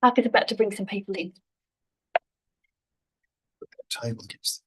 Parker's about to bring some people in. Table against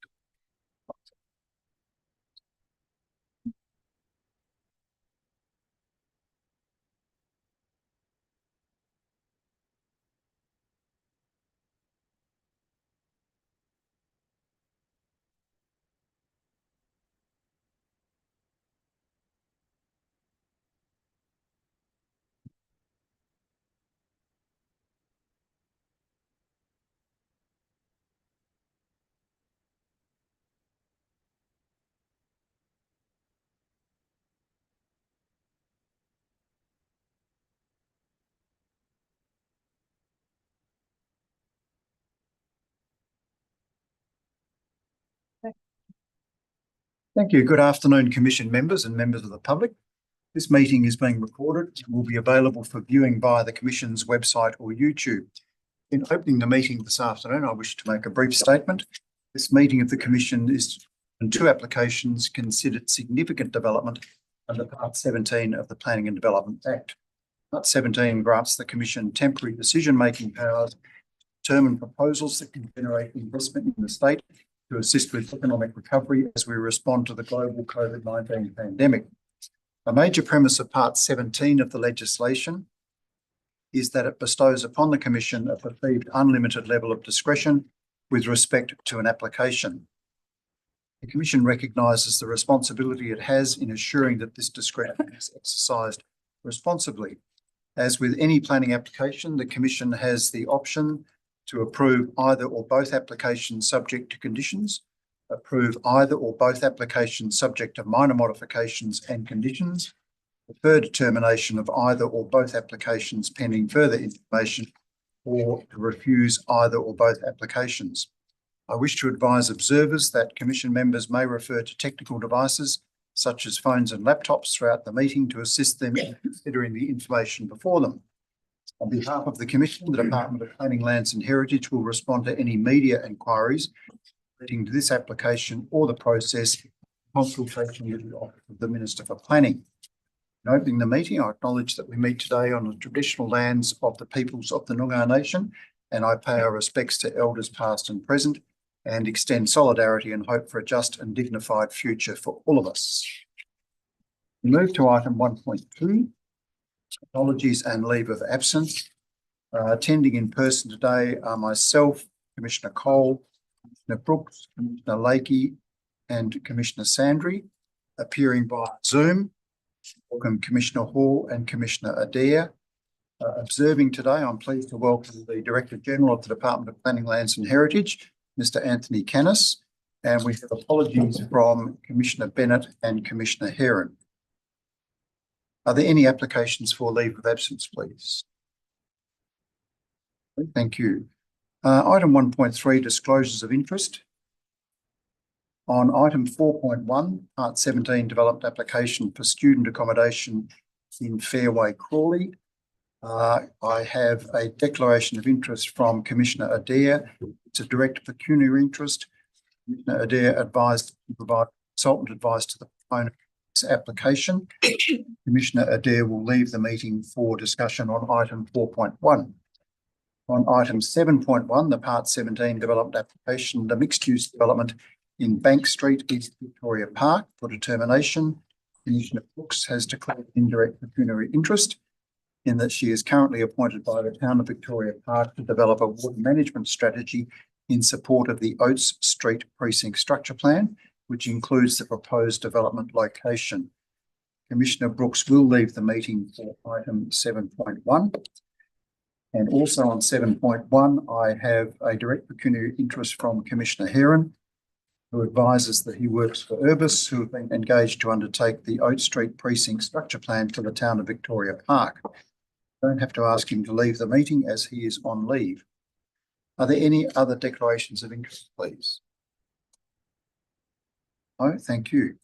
Thank you. Good afternoon, Commission members and members of the public. This meeting is being recorded and will be available for viewing via the Commission's website or YouTube. In opening the meeting this afternoon, I wish to make a brief statement. This meeting of the Commission is on two applications considered significant development under Part 17 of the Planning and Development Act. Part 17 grants the Commission temporary decision-making powers to determine proposals that can generate investment in the state to assist with economic recovery as we respond to the global COVID-19 pandemic. A major premise of Part 17 of the legislation is that it bestows upon the Commission a perceived unlimited level of discretion with respect to an application. The Commission recognises the responsibility it has in assuring that this discretion is exercised responsibly. As with any planning application, the Commission has the option to approve either or both applications subject to conditions, approve either or both applications subject to minor modifications and conditions, defer determination of either or both applications pending further information, or to refuse either or both applications. I wish to advise observers that Commission members may refer to technical devices such as phones and laptops throughout the meeting to assist them in considering the information before them. On behalf of the Commission, the Department of Planning, Lands and Heritage will respond to any media inquiries relating to this application or the process in consultation with the Office of the Minister for Planning. In opening the meeting, I acknowledge that we meet today on the traditional lands of the peoples of the Noongar Nation, and I pay our respects to elders past and present and extend solidarity and hope for a just and dignified future for all of us. We move to item 1.2. Apologies and leave of absence. Attending in person today are myself, Commissioner Cole, Commissioner Brooks, Commissioner Lakey and Commissioner Sandry. Appearing via Zoom, welcome Commissioner Hall and Commissioner Adair. Observing today, I'm pleased to welcome the Director General of the Department of Planning, Lands and Heritage, Mr. Anthony Canis, and we have apologies from Commissioner Bennett and Commissioner Heron. Are there any applications for leave of absence, please? Thank you. Item 1.3, disclosures of interest. On item 4.1, Part 17, developed application for student accommodation in Fairway, Crawley. I have a declaration of interest from Commissioner Adair. It's a direct pecuniary interest. Commissioner Adair advised to provide consultant advice to the proponent of this application. Commissioner Adair will leave the meeting for discussion on item 4.1. On item 7.1, the Part 17 developed application, the mixed-use development in Bank Street, East Victoria Park, for determination. Commissioner Brooks has declared indirect pecuniary interest in that she is currently appointed by the Town of Victoria Park to develop a water management strategy in support of the Oates Street Precinct Structure Plan, which includes the proposed development location. Commissioner Brooks will leave the meeting for item 7.1. And also on 7.1, I have a direct pecuniary interest from Commissioner Heron, who advises that he works for Urbis, who have been engaged to undertake the Oates Street Precinct Structure Plan for the Town of Victoria Park. I don't have to ask him to leave the meeting as he is on leave. Are there any other declarations of interest, please? No, thank you.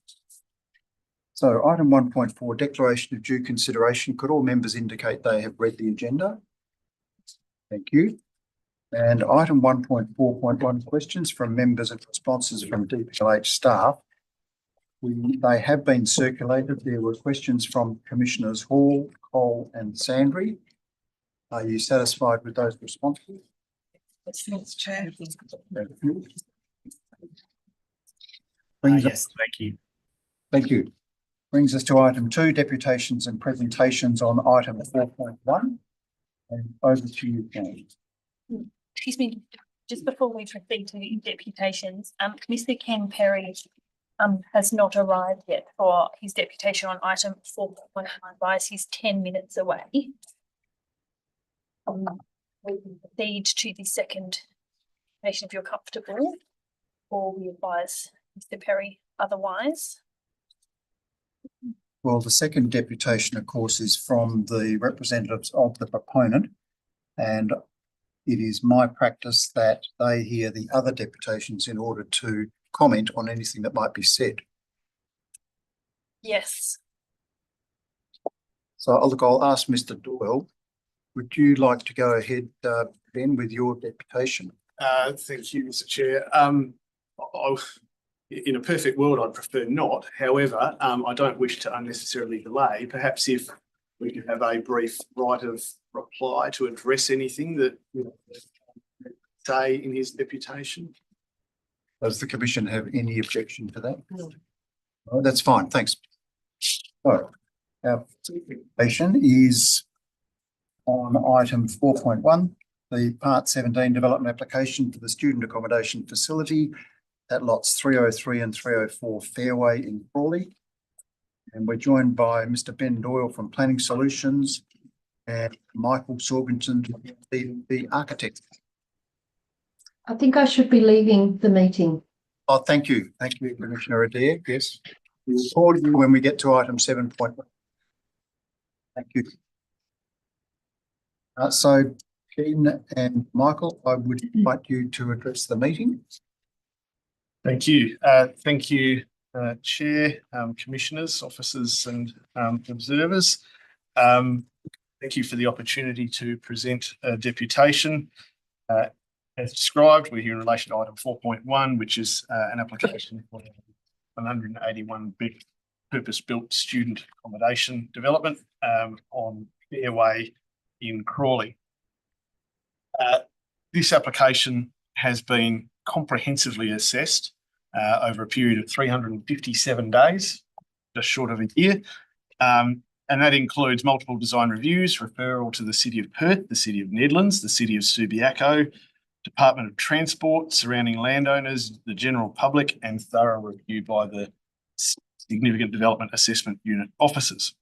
So item 1.4, declaration of due consideration. Could all members indicate they have read the agenda? Thank you. And item 1.4.1, questions from members and responses from DPLH staff. They have been circulated. There were questions from Commissioners Hall, Cole and Sandry. Are you satisfied with those responses? Thanks, Chair. Yes, thank you. Thank you. Brings us to item 2, deputations and presentations on item 4.1. And over to you, Jane. Excuse me, just before we proceed to the deputations, Mr. Ken Perry has not arrived yet for his deputation on item 4.1. Advise he's 10 minutes away. We can proceed to the second deputation if you're comfortable, or we advise Mr. Perry otherwise. Well, the second deputation, of course, is from the representatives of the proponent, and it is my practice that they hear the other deputations in order to comment on anything that might be said. Yes. So I'll ask Mr. Doyle, would you like to go ahead, Ben, with your deputation? Thank you, Mr. Chair. In a perfect world, I'd prefer not. However, I don't wish to unnecessarily delay. Perhaps if we could have a brief right of reply to address anything that say in his deputation. Does the Commission have any objection to that? No. Oh, that's fine, thanks. So, our deputation is on item 4.1, the Part 17 development application for the student accommodation facility at lots 303 and 304 Fairway in Crawley. And we're joined by Mr. Ben Doyle from Planning Solutions and Michael Sorgenson, the architect. I think I should be leaving the meeting. Oh, thank you. Thank you, Commissioner Adair. Yes. We'll call you when we get to item 7.1. Thank you. So, Jean and Michael, I would invite you to address the meeting. Thank you. Thank you, Chair, Commissioners, officers and observers. Thank you for the opportunity to present a deputation. As described, we're here in relation to item 4.1, which is an application for 181 big purpose-built student accommodation development on Fairway in Crawley. This application has been comprehensively assessed over a period of 357 days, just short of a year. And that includes multiple design reviews, referral to the City of Perth, the City of Nedlands, the City of Subiaco, Department of Transport, surrounding landowners, the general public, and thorough review by the Significant Development Assessment Unit officers.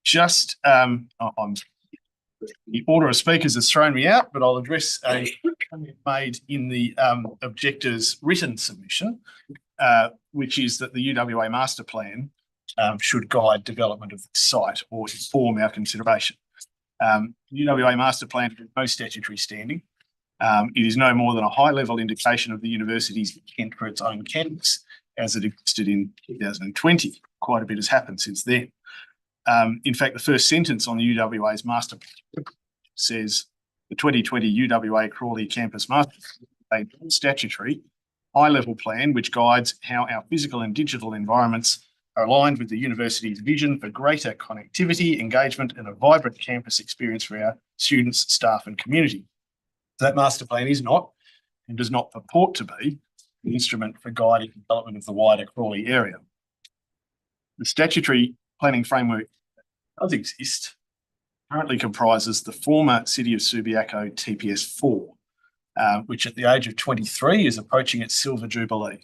Just, the order of speakers has thrown me out, but I'll address a comment made in the objector's written submission, which is that the UWA master plan should guide development of the site or inform our consideration. UWA master plan has no statutory standing. It is no more than a high-level indication of the university's intent for its own campus as it existed in 2020. Quite a bit has happened since then. In fact, the first sentence on the UWA's master plan says the 2020 UWA Crawley campus master plan, a statutory high-level plan which guides how our physical and digital environments are aligned with the university's vision for greater connectivity, engagement, and a vibrant campus experience for our students, staff, and community. That master plan is not and does not purport to be the instrument for guiding development of the wider Crawley area. The statutory planning framework that does exist currently comprises the former City of Subiaco TPS4, which at the age of 23 is approaching its silver jubilee.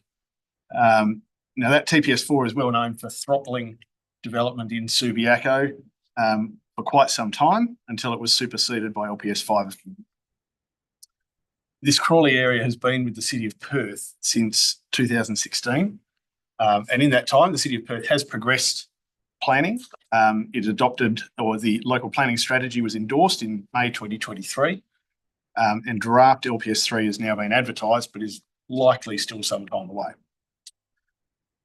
Now that TPS4 is well known for throttling development in Subiaco for quite some time until it was superseded by LPS5. This Crawley area has been with the City of Perth since 2016. And in that time, the City of Perth has progressed planning. It adopted, or the local planning strategy was endorsed in May 2023. And draft LPS3 has now been advertised, but is likely still some time away.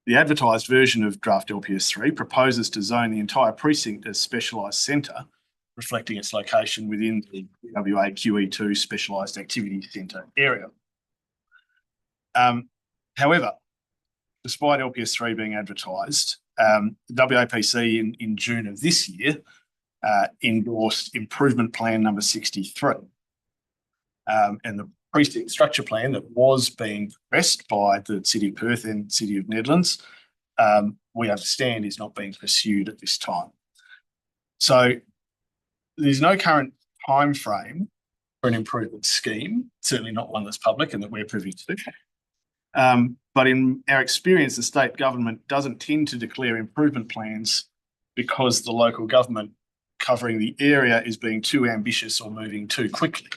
The advertised version of draft LPS3 proposes to zone the entire precinct as specialised centre, reflecting its location within the WA QE2 Specialised Activity Centre area. However, despite LPS3 being advertised, the WAPC in June of this year endorsed improvement plan number 63. And the precinct structure plan that was being progressed by the City of Perth and City of Nedlands, we understand is not being pursued at this time. So there's no current time frame for an improvement scheme, certainly not one that's public and that we're privy to. But in our experience, the state government doesn't tend to declare improvement plans because the local government covering the area is being too ambitious or moving too quickly.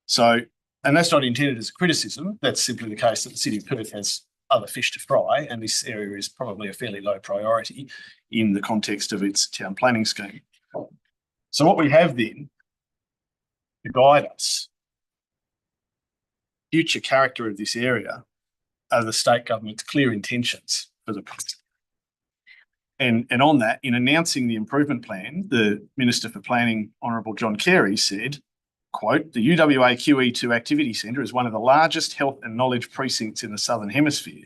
So, and that's not intended as a criticism. That's simply the case that the City of Perth has other fish to fry, and this area is probably a fairly low priority in the context of its town planning scheme. So what we have then to guide us, future character of this area, are the state government's clear intentions for the project. And on that, in announcing the improvement plan, the Minister for Planning, Honourable John Carey, said, quote, "The UWA QE2 Activity Centre is one of the largest health and knowledge precincts in the Southern Hemisphere,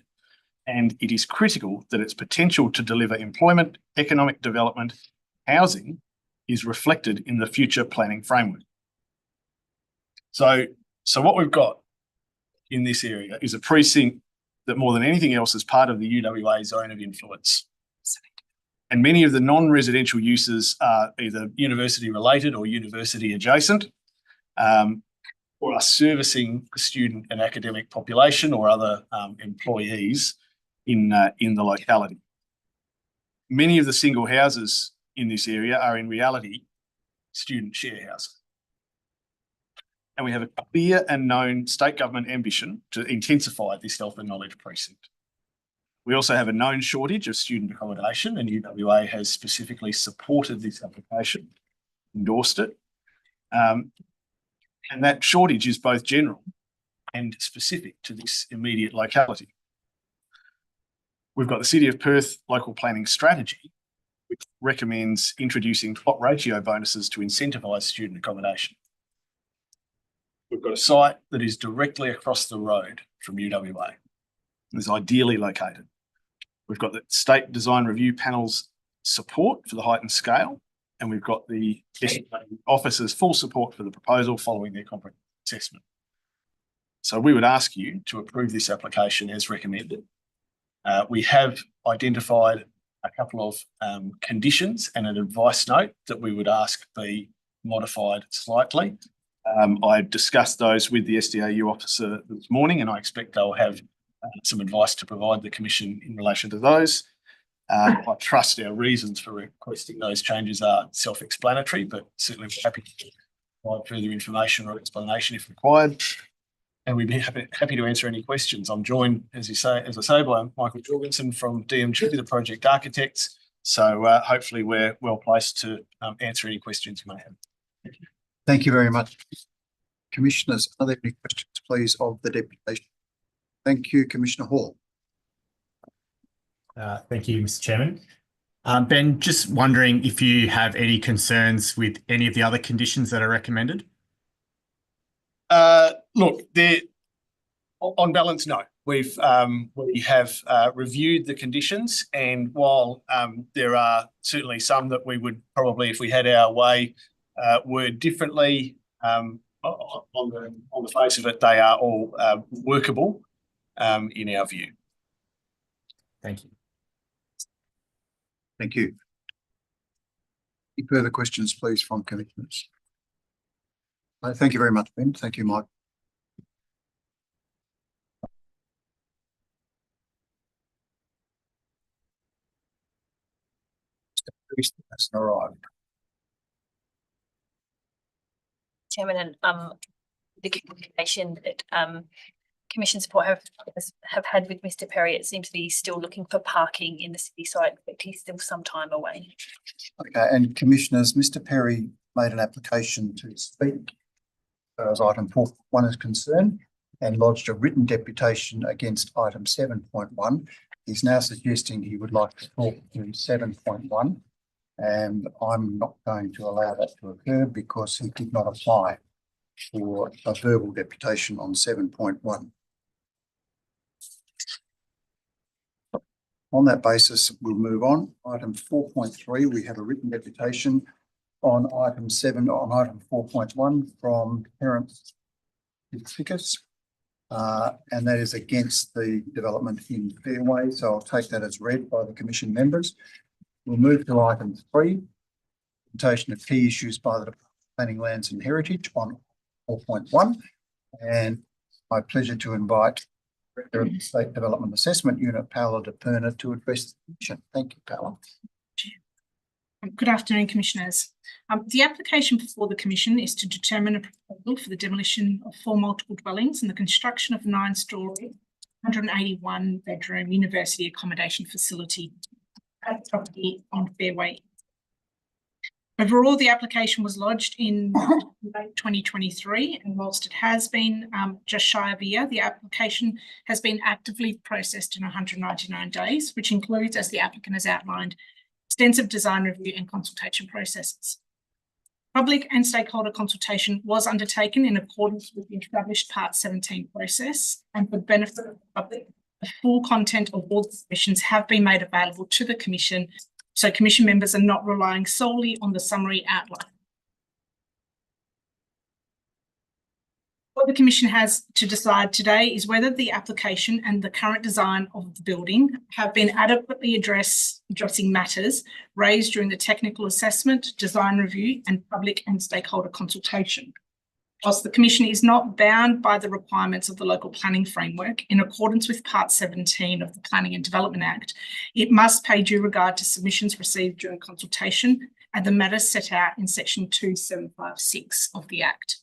and it is critical that its potential to deliver employment, economic development, housing is reflected in the future planning framework." So what we've got in this area is a precinct that more than anything else is part of the UWA zone of influence. And many of the non-residential uses are either university related or university adjacent, or are servicing the student and academic population or other employees in the locality. Many of the single houses in this area are in reality student share houses. And we have a clear and known state government ambition to intensify this health and knowledge precinct. We also have a known shortage of student accommodation, and UWA has specifically supported this application, endorsed it. And that shortage is both general and specific to this immediate locality. We've got the City of Perth local planning strategy, which recommends introducing plot ratio bonuses to incentivise student accommodation. We've got a site that is directly across the road from UWA. It's ideally located. We've got the State Design Review Panel's support for the height and scale, and we've got the officer's full support for the proposal following their comprehensive assessment. So we would ask you to approve this application as recommended. We have identified a couple of conditions and an advice note that we would ask be modified slightly. I discussed those with the SDAU officer this morning, and I expect they'll have some advice to provide the Commission in relation to those. I trust our reasons for requesting those changes are self-explanatory, but certainly we're happy to provide further information or explanation if required. And we'd be happy to answer any questions. I'm joined, as I say, by Michael Jorgensen from DMG, the project architects. So hopefully we're well placed to answer any questions you may have. Thank you. Thank you very much. Commissioners, are there any questions, please, of the deputation? Thank you, Commissioner Hall. Thank you, Mr. Chairman. Ben, just wondering if you have any concerns with any of the other conditions that are recommended? Look, on balance, no. We have reviewed the conditions, and while there are certainly some that we would probably, if we had our way, word differently, on the face of it, they are all workable in our view. Thank you. Thank you. Any further questions, please, from commissioners? Thank you very much, Ben. Thank you, Mike. That's all right. Chairman, and the communication that Commission support have had with Mr. Perry, it seems to be still looking for parking in the city site, but he's still some time away. Okay, and commissioners, Mr. Perry made an application to speak as item 4.1 is concerned and lodged a written deputation against item 7.1. He's now suggesting he would like to talk to 7.1, and I'm not going to allow that to occur because he did not apply for a verbal deputation on 7.1. On that basis, we'll move on. Item 4.3, we have a written deputation on item 7, on item 4.1 from Terence Fickers. And that is against the development in Fairway. So I'll take that as read by the Commission members. We'll move to item 3, presentation of key issues by the Department of Planning, Lands and Heritage on 4.1. And my pleasure to invite Director of the State Development Assessment Unit, Paola De Perna, to address the Commission. Thank you, Paola. Good afternoon, Commissioners. The application before the Commission is to determine a proposal for the demolition of 4 multiple dwellings and the construction of a 9-storey, 181-bedroom university accommodation facility at the property on Fairway. Overall, the application was lodged in late 2023, and whilst it has been just shy of a year, the application has been actively processed in 199 days, which includes, as the applicant has outlined, extensive design review and consultation processes. Public and stakeholder consultation was undertaken in accordance with the established Part 17 process, and for the benefit of the public, the full content of all the submissions have been made available to the Commission, so Commission members are not relying solely on the summary outline. What the Commission has to decide today is whether the application and the current design of the building have been adequately addressing matters raised during the technical assessment, design review, and public and stakeholder consultation. Whilst the Commission is not bound by the requirements of the local planning framework in accordance with Part 17 of the Planning and Development Act, it must pay due regard to submissions received during consultation and the matters set out in Section 2756 of the Act.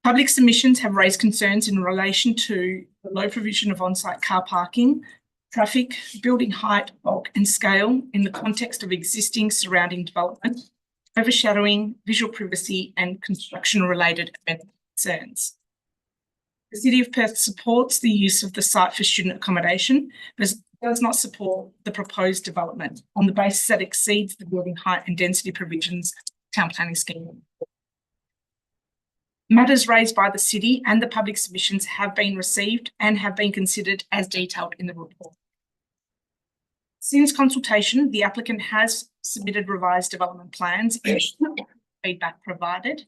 Public submissions have raised concerns in relation to the low provision of on-site car parking, traffic, building height, bulk and scale in the context of existing surrounding development, overshadowing, visual privacy and construction-related concerns. The City of Perth supports the use of the site for student accommodation, but does not support the proposed development on the basis that exceeds the building height and density provisions of the town planning scheme. Matters raised by the City and the public submissions have been received and have been considered as detailed in the report. Since consultation, the applicant has submitted revised development plans and feedback provided.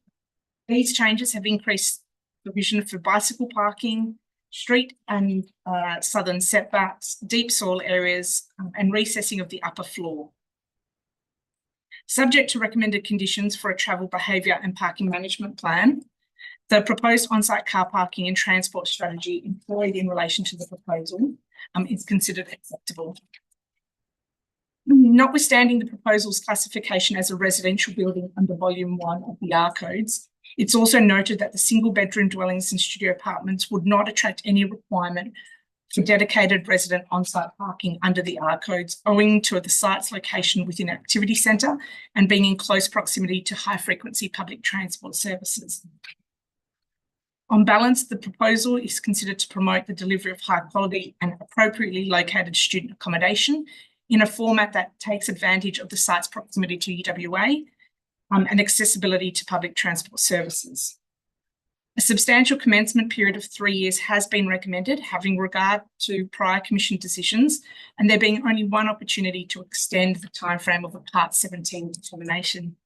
These changes have increased provision for bicycle parking, street and southern setbacks, deep soil areas, and recessing of the upper floor. Subject to recommended conditions for a travel behaviour and parking management plan, the proposed on-site car parking and transport strategy employed in relation to the proposal is considered acceptable. Notwithstanding the proposal's classification as a residential building under Volume 1 of the R codes, it's also noted that the single-bedroom dwellings and studio apartments would not attract any requirement for dedicated resident on-site parking under the R codes, owing to the site's location within an activity centre and being in close proximity to high-frequency public transport services. On balance, the proposal is considered to promote the delivery of high-quality and appropriately located student accommodation in a format that takes advantage of the site's proximity to UWA and accessibility to public transport services. A substantial commencement period of 3 years has been recommended, having regard to prior Commission decisions, and there being only one opportunity to extend the timeframe of a Part 17 determination.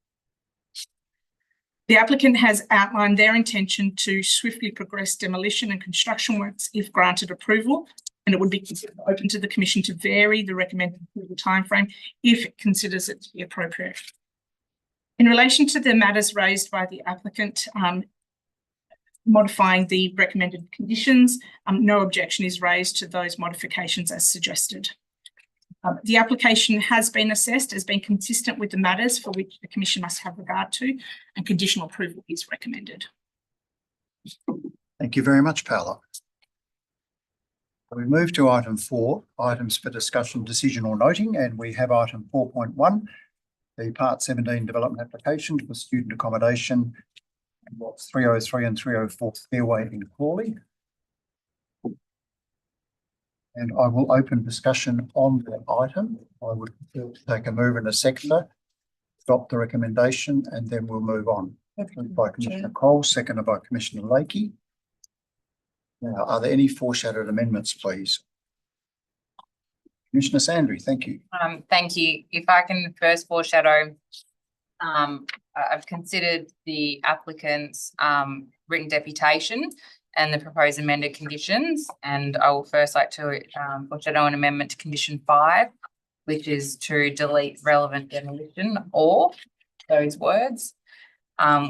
The applicant has outlined their intention to swiftly progress demolition and construction works if granted approval, and it would be considered open to the Commission to vary the recommended approval timeframe if it considers it to be appropriate. In relation to the matters raised by the applicant, modifying the recommended conditions, no objection is raised to those modifications as suggested. The application has been assessed as being consistent with the matters for which the Commission must have regard to, and conditional approval is recommended. Thank you very much, Paola. We move to item 4, items for discussion, decision or noting, and we have item 4.1, the Part 17 development application for student accommodation in lots 303 and 304 Fairway in Crawley. And I will open discussion on that item. I would take a move and a seconder, adopt the recommendation, and then we'll move on. Moved by Commissioner Cole, seconded by Commissioner Lakey. Now, are there any foreshadowed amendments, please? Commissioner Sandry, thank you. Thank you. If I can first foreshadow, I've considered the applicant's written deputation and the proposed amended conditions, and I will first like to foreshadow an amendment to condition 5, which is to delete relevant demolition or those words,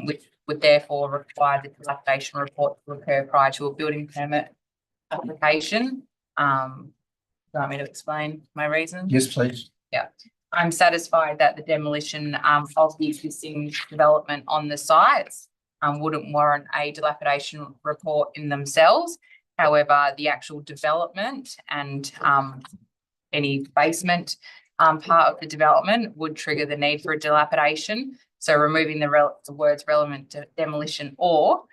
which would therefore require the dilapidation report to occur prior to a building permit application. Do you want me to explain my reason? Yes, please. Yeah, I'm satisfied that the demolition of the existing development on the sites wouldn't warrant a dilapidation report in themselves. However, the actual development and any basement part of the development would trigger the need for a dilapidation. So removing the words relevant to demolition or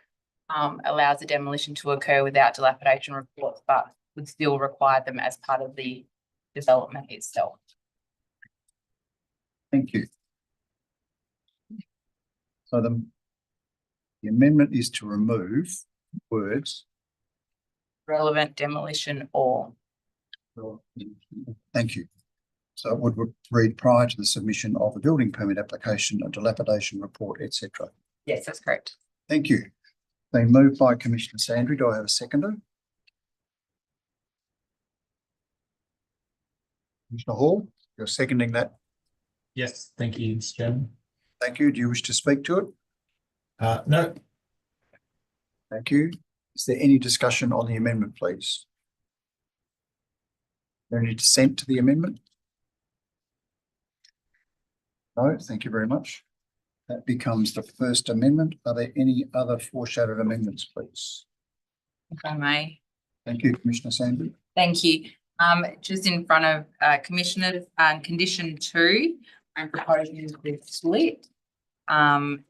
allows the demolition to occur without dilapidation reports, but would still require them as part of the development itself. Thank you. So the amendment is to remove words. Relevant demolition or. Thank you. So it would read prior to the submission of a building permit application, a dilapidation report, etc. Yes, that's correct. Thank you. Been moved by Commissioner Sandry. Do I have a seconder? Commissioner Hall, you're seconding that. Yes, thank you, Mr. Chairman. Thank you. Do you wish to speak to it? No. Thank you. Is there any discussion on the amendment, please? Is there any dissent to the amendment? No, thank you very much. That becomes the first amendment. Are there any other foreshadowed amendments, please? If I may. Thank you, Commissioner Sandry. Thank you. Just in front of Commissioner, condition 2, I'm proposing to split.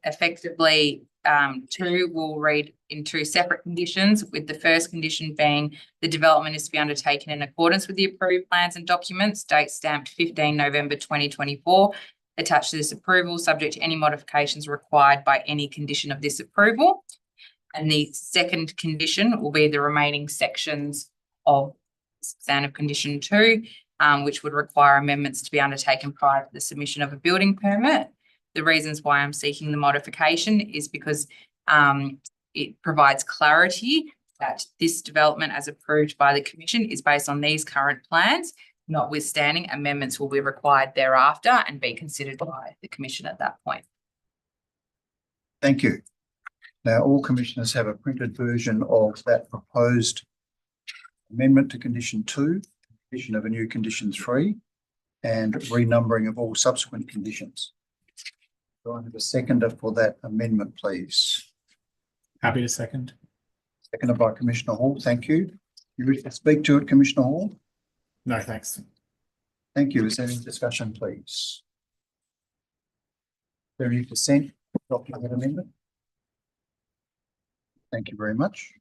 Effectively, 2 will read in 2 separate conditions, with the first condition being the development is to be undertaken in accordance with the approved plans and documents, date stamped 15 November 2024. Attached to this approval, subject to any modifications required by any condition of this approval. And the second condition will be the remaining sections of standard condition 2, which would require amendments to be undertaken prior to the submission of a building permit. The reasons why I'm seeking the modification is because it provides clarity that this development as approved by the Commission is based on these current plans. Notwithstanding, amendments will be required thereafter and be considered by the Commission at that point. Thank you. Now, all commissioners have a printed version of that proposed amendment to condition 2, addition of a new condition 3, and renumbering of all subsequent conditions. Do I have a seconder for that amendment, please? Happy to second. Seconded by Commissioner Hall. Thank you. You wish to speak to it, Commissioner Hall? No, thanks. Thank you. Is there any discussion, please? Is there any dissent to that amendment? Thank you very much.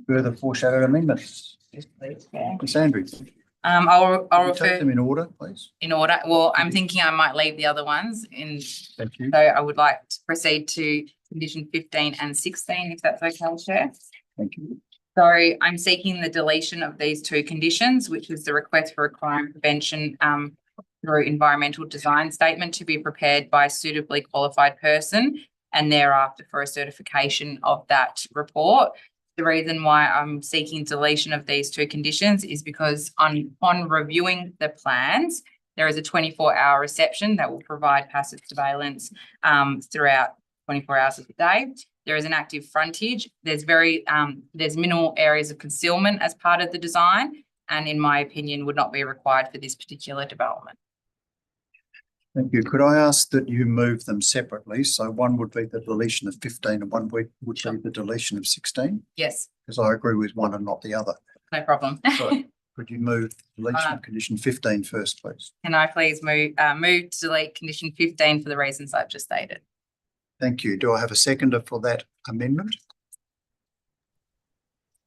Further foreshadowed amendments? Yes, please. Ms. Andrews. I'll Can you refer take them in order, please. in order. Well, I'm thinking I might leave the other ones in. Thank you. So I would like to proceed to condition 15 and 16, if that's okay, Chair. Thank you. So I'm seeking the deletion of these 2 conditions, which is the request for a crime prevention through environmental design statement to be prepared by a suitably qualified person, and thereafter for a certification of that report. The reason why I'm seeking deletion of these 2 conditions is because on reviewing the plans, there is a 24-hour reception that will provide passive surveillance throughout 24 hours of the day. There is an active frontage. There's minimal areas of concealment as part of the design, and in my opinion, would not be required for this particular development. Thank you. Could I ask that you move them separately? So one would be the deletion of 15 and one would be the deletion of 16? Yes, Because I agree with one and not the other. no problem. So could you move deletion of condition 15 first, please? Can I please move to delete condition 15 for the reasons I've just stated? Thank you. Do I have a seconder for that amendment?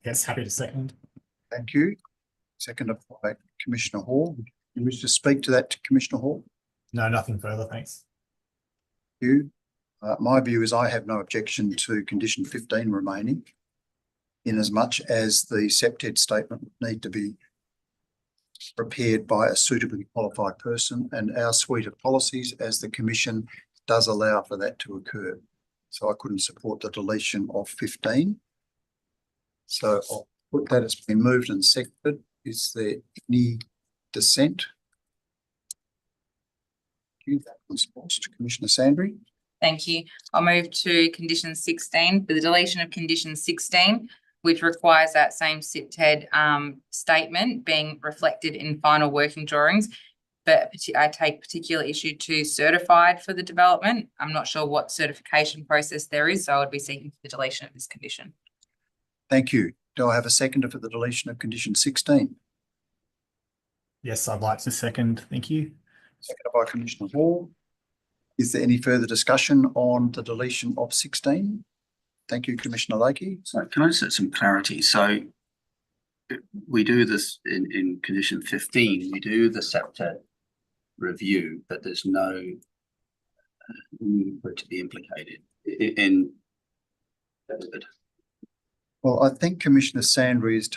Yes, happy to second. Thank you. Seconded by Commissioner Hall. You wish to speak to that, Commissioner Hall? No, nothing further, thanks. Thank you. My view is I have no objection to condition 15 remaining, in as much as the septed statement would need to be prepared by a suitably qualified person, and our suite of policies as the Commission does allow for that to occur. So I couldn't support the deletion of 15. So I'll put that as been moved and seconded. Is there any dissent? Thank you. That response to Commissioner Sandry. Thank you. I'll move to condition 16 for the deletion of condition 16, which requires that same SIPTED statement being reflected in final working drawings. But I take particular issue to certified for the development. I'm not sure what certification process there is, so I would be seeking the deletion of this condition. Thank you. Do I have a seconder for the deletion of condition 16? Yes, I'd like to second. Thank you. Seconded by Commissioner Hall. Is there any further discussion on the deletion of 16? Thank you, Commissioner Lakey. So can I just set some clarity? So we do this in condition 15, we do the SEPTA review, but there's no room for it to be implicated in. Well, I think Commissioner Sandry is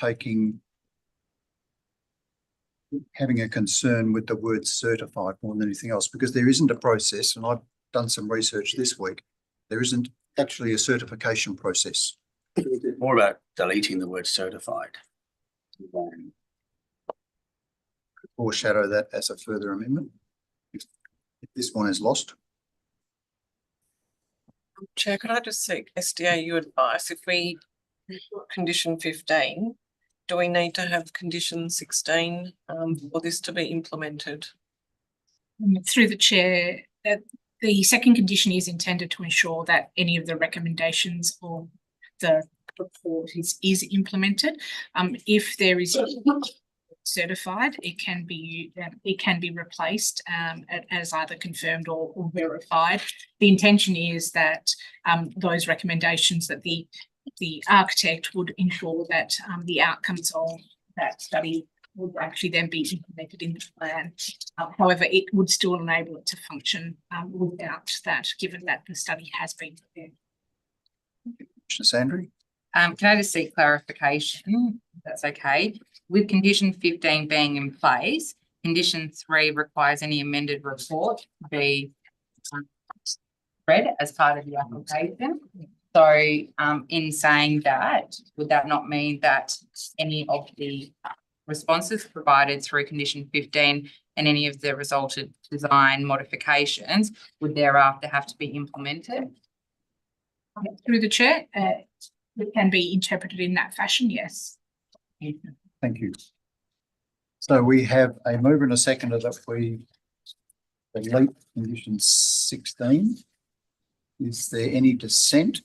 having a concern with the word certified more than anything else, because there isn't a process, and I've done some research this week. There isn't actually a certification process. More about deleting the word certified. Foreshadow that as a further amendment. If this one is lost. Chair, could I just seek SDAU advice? If we condition 15, do we need to have condition 16 for this to be implemented? Through the chair, the second condition is intended to ensure that any of the recommendations of the report is implemented. If there is certified, it can be replaced as either confirmed or verified. The intention is that those recommendations that the architect would ensure that the outcomes of that study would actually then be implemented in the plan. However, it would still enable it to function without that, given that the study has been prepared. Commissioner Sandry. Can I just seek clarification? If that's okay. With condition 15 being in place, condition 3 requires any amended report to be read as part of the application. So in saying that, would that not mean that any of the responses provided through condition 15 and any of the resulted design modifications would thereafter have to be implemented? Through the chair, it can be interpreted in that fashion, yes. Thank you. So we have a mover and a seconder that we delete condition 16. Is there any dissent?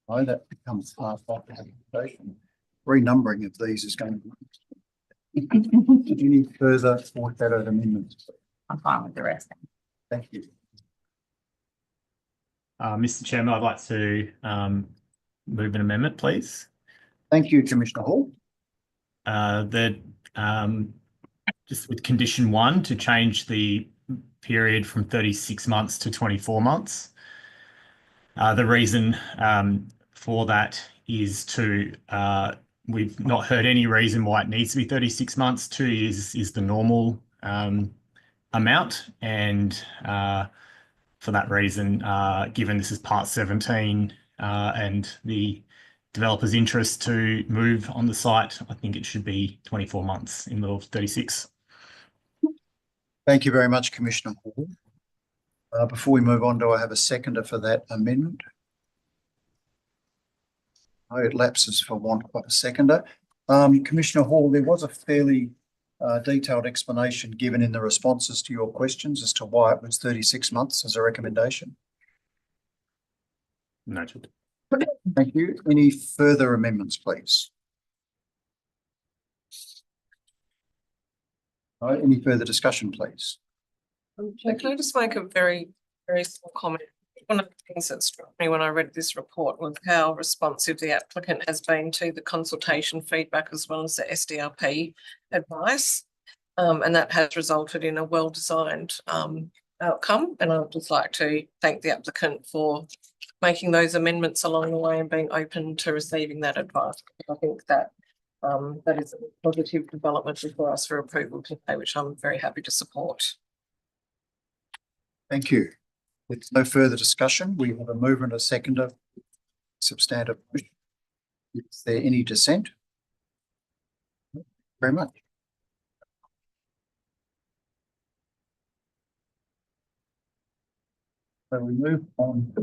No, that becomes part of the application. Renumbering of these is going to be. Any further foreshadowed amendments? I'm fine with the rest. Thank you. Mr. Chairman, I'd like to move an amendment, please. Thank you, Commissioner Hall. Just with condition 1 to change the period from 36 months to 24 months. The reason for that is we've not heard any reason why it needs to be 36 months. 2 years is the normal amount, and for that reason, given this is part 17 and the developer's interest to move on the site, I think it should be 24 months in lieu of 36. Thank you very much, Commissioner Hall. Before we move on, do I have a seconder for that amendment? No, it lapses for want of a seconder. Commissioner Hall, there was a fairly detailed explanation given in the responses to your questions as to why it was 36 months as a recommendation. Noted. Thank you. Any further amendments, please? No, any further discussion, please? Chair, can I just make a very, very small comment? One of the things that struck me when I read this report was how responsive the applicant has been to the consultation feedback as well as the SDRP advice. And that has resulted in a well-designed outcome. And I would just like to thank the applicant for making those amendments along the way and being open to receiving that advice. I think that that is a positive development for us for approval today, which I'm very happy to support. Thank you. With no further discussion, we have a mover and a seconder. Substantive. Is there any dissent? Very much. So we move on.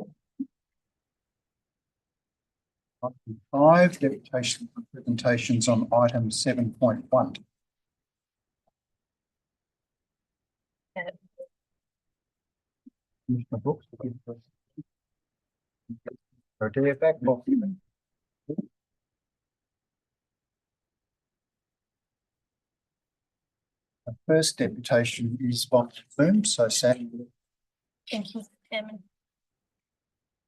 Item 5, deputation presentations on item 7.1. Commissioner Brooks, back. The first deputation is by Bloom, so Sam. Thank you, Chairman.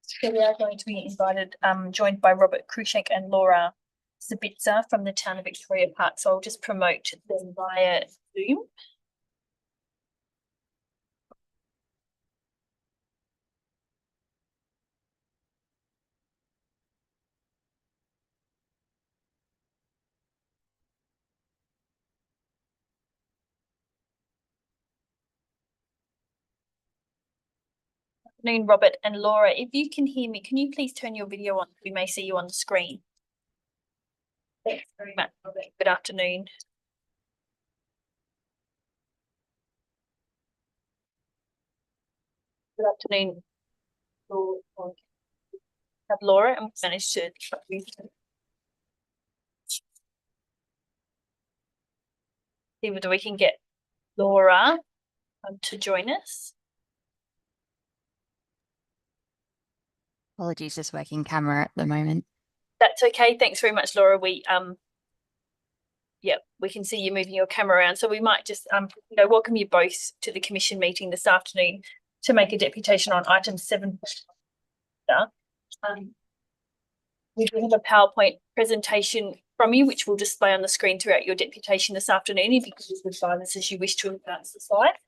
So we are going to be invited, joined by Robert Krushenk and Laura Zabitza from the town of Victoria Park. So I'll just promote them via Zoom. Afternoon, Robert and Laura. If you can hear me, can you please turn your video on? We may see you on the screen. Thanks very much, Robert. Good afternoon. Good afternoon. Have Laura and we managed to see whether we can get Laura to join us. Apologies, just working camera at the moment. That's okay. Thanks very much, Laura. We we can see you moving your camera around. So we might just welcome you both to the commission meeting this afternoon to make a deputation on item 7. We do have a PowerPoint presentation from you, which will display on the screen throughout your deputation this afternoon. If you could just advise us as you wish to advance the slide.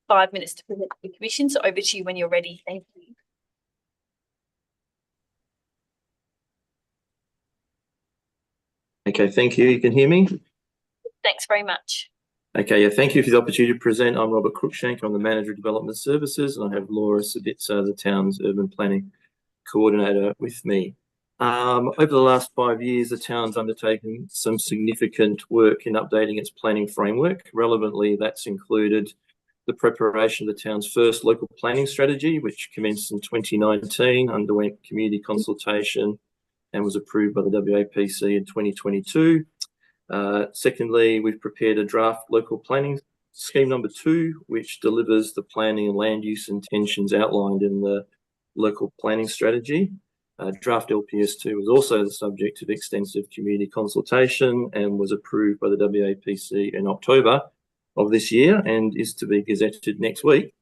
5 minutes to present to the commission. So over to you when you're ready. Thank you. Okay, thank you. You can hear me? Thanks very much. Okay, yeah, thank you for the opportunity to present. I'm Robert Cruikshank. I'm the Manager of Development Services, and I have Laura Sabitza, the town's Urban Planning Coordinator, with me. Over the last 5 years, the town's undertaken some significant work in updating its planning framework. Relevantly, that's included the preparation of the town's first local planning strategy, which commenced in 2019, underwent community consultation, and was approved by the WAPC in 2022. Secondly, we've prepared a draft local planning scheme number 2, which delivers the planning and land use intentions outlined in the local planning strategy. Draft LPS 2 was also the subject of extensive community consultation and was approved by the WAPC in October of this year and is to be gazetted next week.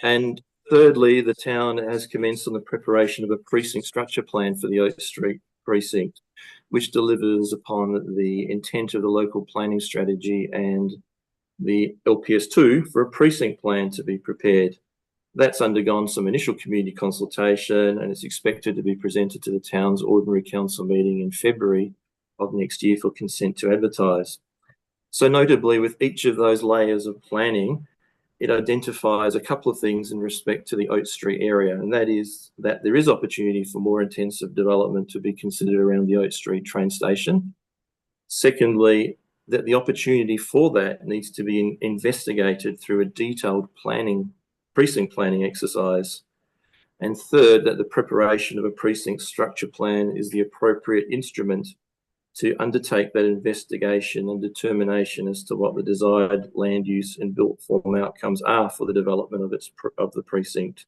And thirdly, the town has commenced on the preparation of a precinct structure plan for the Oak Street precinct, which delivers upon the intent of the local planning strategy and the LPS 2 for a precinct plan to be prepared. That's undergone some initial community consultation and is expected to be presented to the town's ordinary council meeting in February of next year for consent to advertise. So notably, with each of those layers of planning, it identifies a couple of things in respect to the Oak Street area, and that is that there is opportunity for more intensive development to be considered around the Oak Street train station. Secondly, that the opportunity for that needs to be investigated through a detailed precinct planning exercise. And third, that the preparation of a precinct structure plan is the appropriate instrument to undertake that investigation and determination as to what the desired land use and built form outcomes are for the development of the precinct.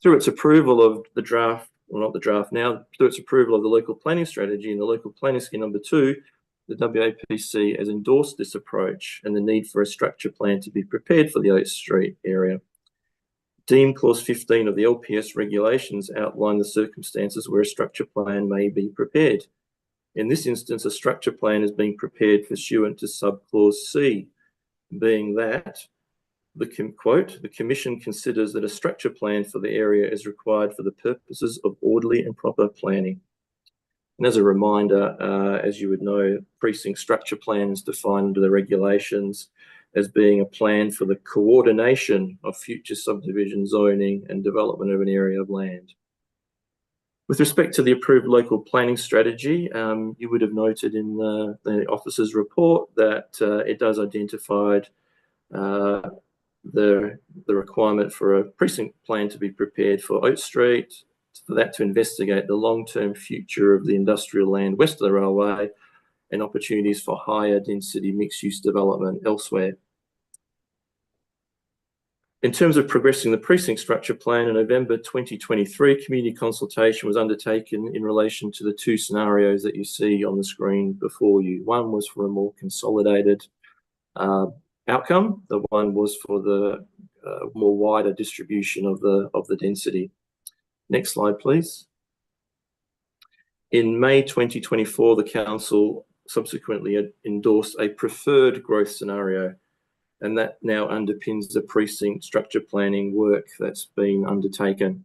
Through its approval of the draft, well, not the draft now, through its approval of the local planning strategy and the local planning scheme number 2, the WAPC has endorsed this approach and the need for a structure plan to be prepared for the Oak Street area. Deemed Clause 15 of the LPS regulations outline the circumstances where a structure plan may be prepared. In this instance, a structure plan is being prepared pursuant to subclause C, being that, quote, the Commission considers that a structure plan for the area is required for the purposes of orderly and proper planning. And as a reminder, as you would know, precinct structure plan is defined under the regulations as being a plan for the coordination of future subdivision zoning and development of an area of land. With respect to the approved local planning strategy, you would have noted in the officer's report that it does identify the requirement for a precinct plan to be prepared for Oak Street, for that to investigate the long-term future of the industrial land west of the railway and opportunities for higher density mixed-use development elsewhere. In terms of progressing the precinct structure plan, in November 2023, community consultation was undertaken in relation to the two scenarios that you see on the screen before you. One was for a more consolidated outcome. The one was for the more wider distribution of the density. Next slide, please. In May 2024, the council subsequently endorsed a preferred growth scenario, and that now underpins the precinct structure planning work that's been undertaken.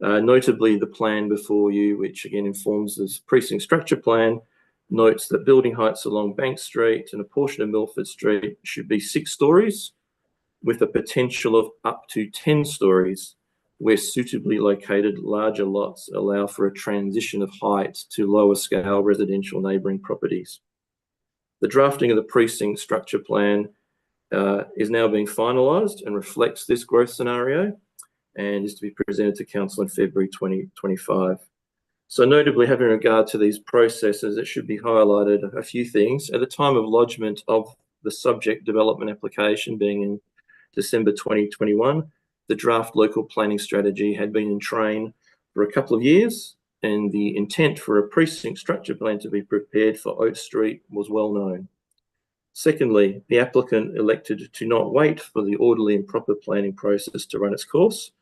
Notably, the plan before you, which again informs this precinct structure plan, notes that building heights along Bank Street and a portion of Milford Street should be 6 stories, with a potential of up to 10 stories, where suitably located larger lots allow for a transition of height to lower scale residential neighbouring properties. The drafting of the precinct structure plan is now being finalised and reflects this growth scenario and is to be presented to Council in February 2025. So notably, having regard to these processes, it should be highlighted a few things. At the time of lodgement of the subject development application, being in December 2021, the draft local planning strategy had been in train for a couple of years, and the intent for a precinct structure plan to be prepared for Oak Street was well known. Secondly, the applicant elected to not wait for the orderly and proper planning process to run its course,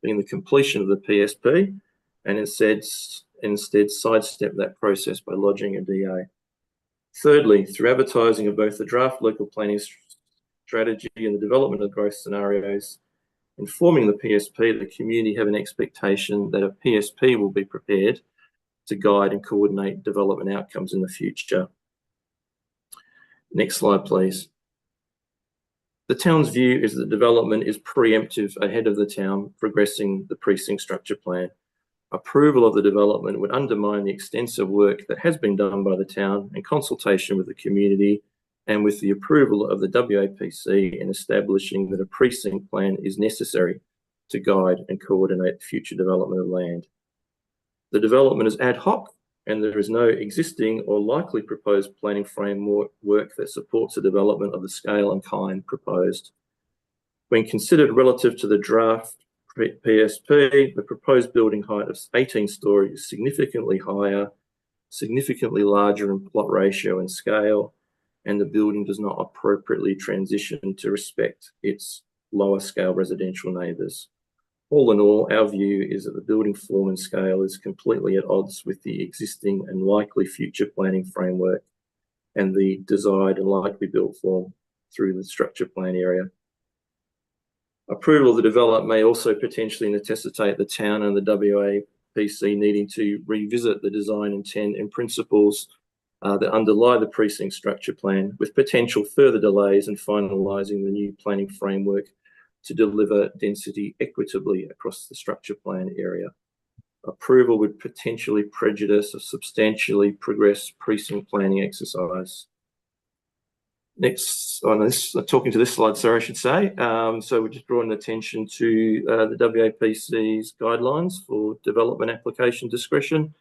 being the completion of the PSP, and instead sidestep that process by lodging a DA. Thirdly, through advertising of both the draft local planning strategy and the development of growth scenarios, informing the PSP, the community have an expectation that a PSP will be prepared to guide and coordinate development outcomes in the future. Next slide, please. The town's view is that development is preemptive ahead of the town progressing the precinct structure plan. Approval of the development would undermine the extensive work that has been done by the town in consultation with the community and with the approval of the WAPC in establishing that a precinct plan is necessary to guide and coordinate future development of land. The development is ad hoc, and there is no existing or likely proposed planning framework that supports the development of the scale and kind proposed. When considered relative to the draft PSP, the proposed building height of 18 stories is significantly higher, significantly larger in plot ratio and scale, and the building does not appropriately transition to respect its lower scale residential neighbours. All in all, our view is that the building form and scale is completely at odds with the existing and likely future planning framework and the desired and likely built form through the structure plan area. Approval of the development may also potentially necessitate the town and the WAPC needing to revisit the design intent and principles that underlie the precinct structure plan, with potential further delays in finalising the new planning framework to deliver density equitably across the structure plan area. Approval would potentially prejudice a substantially progressed precinct planning exercise. Next, on this, talking to this slide, sorry, I should say. So we're just drawing attention to the WAPC's guidelines for development application discretion.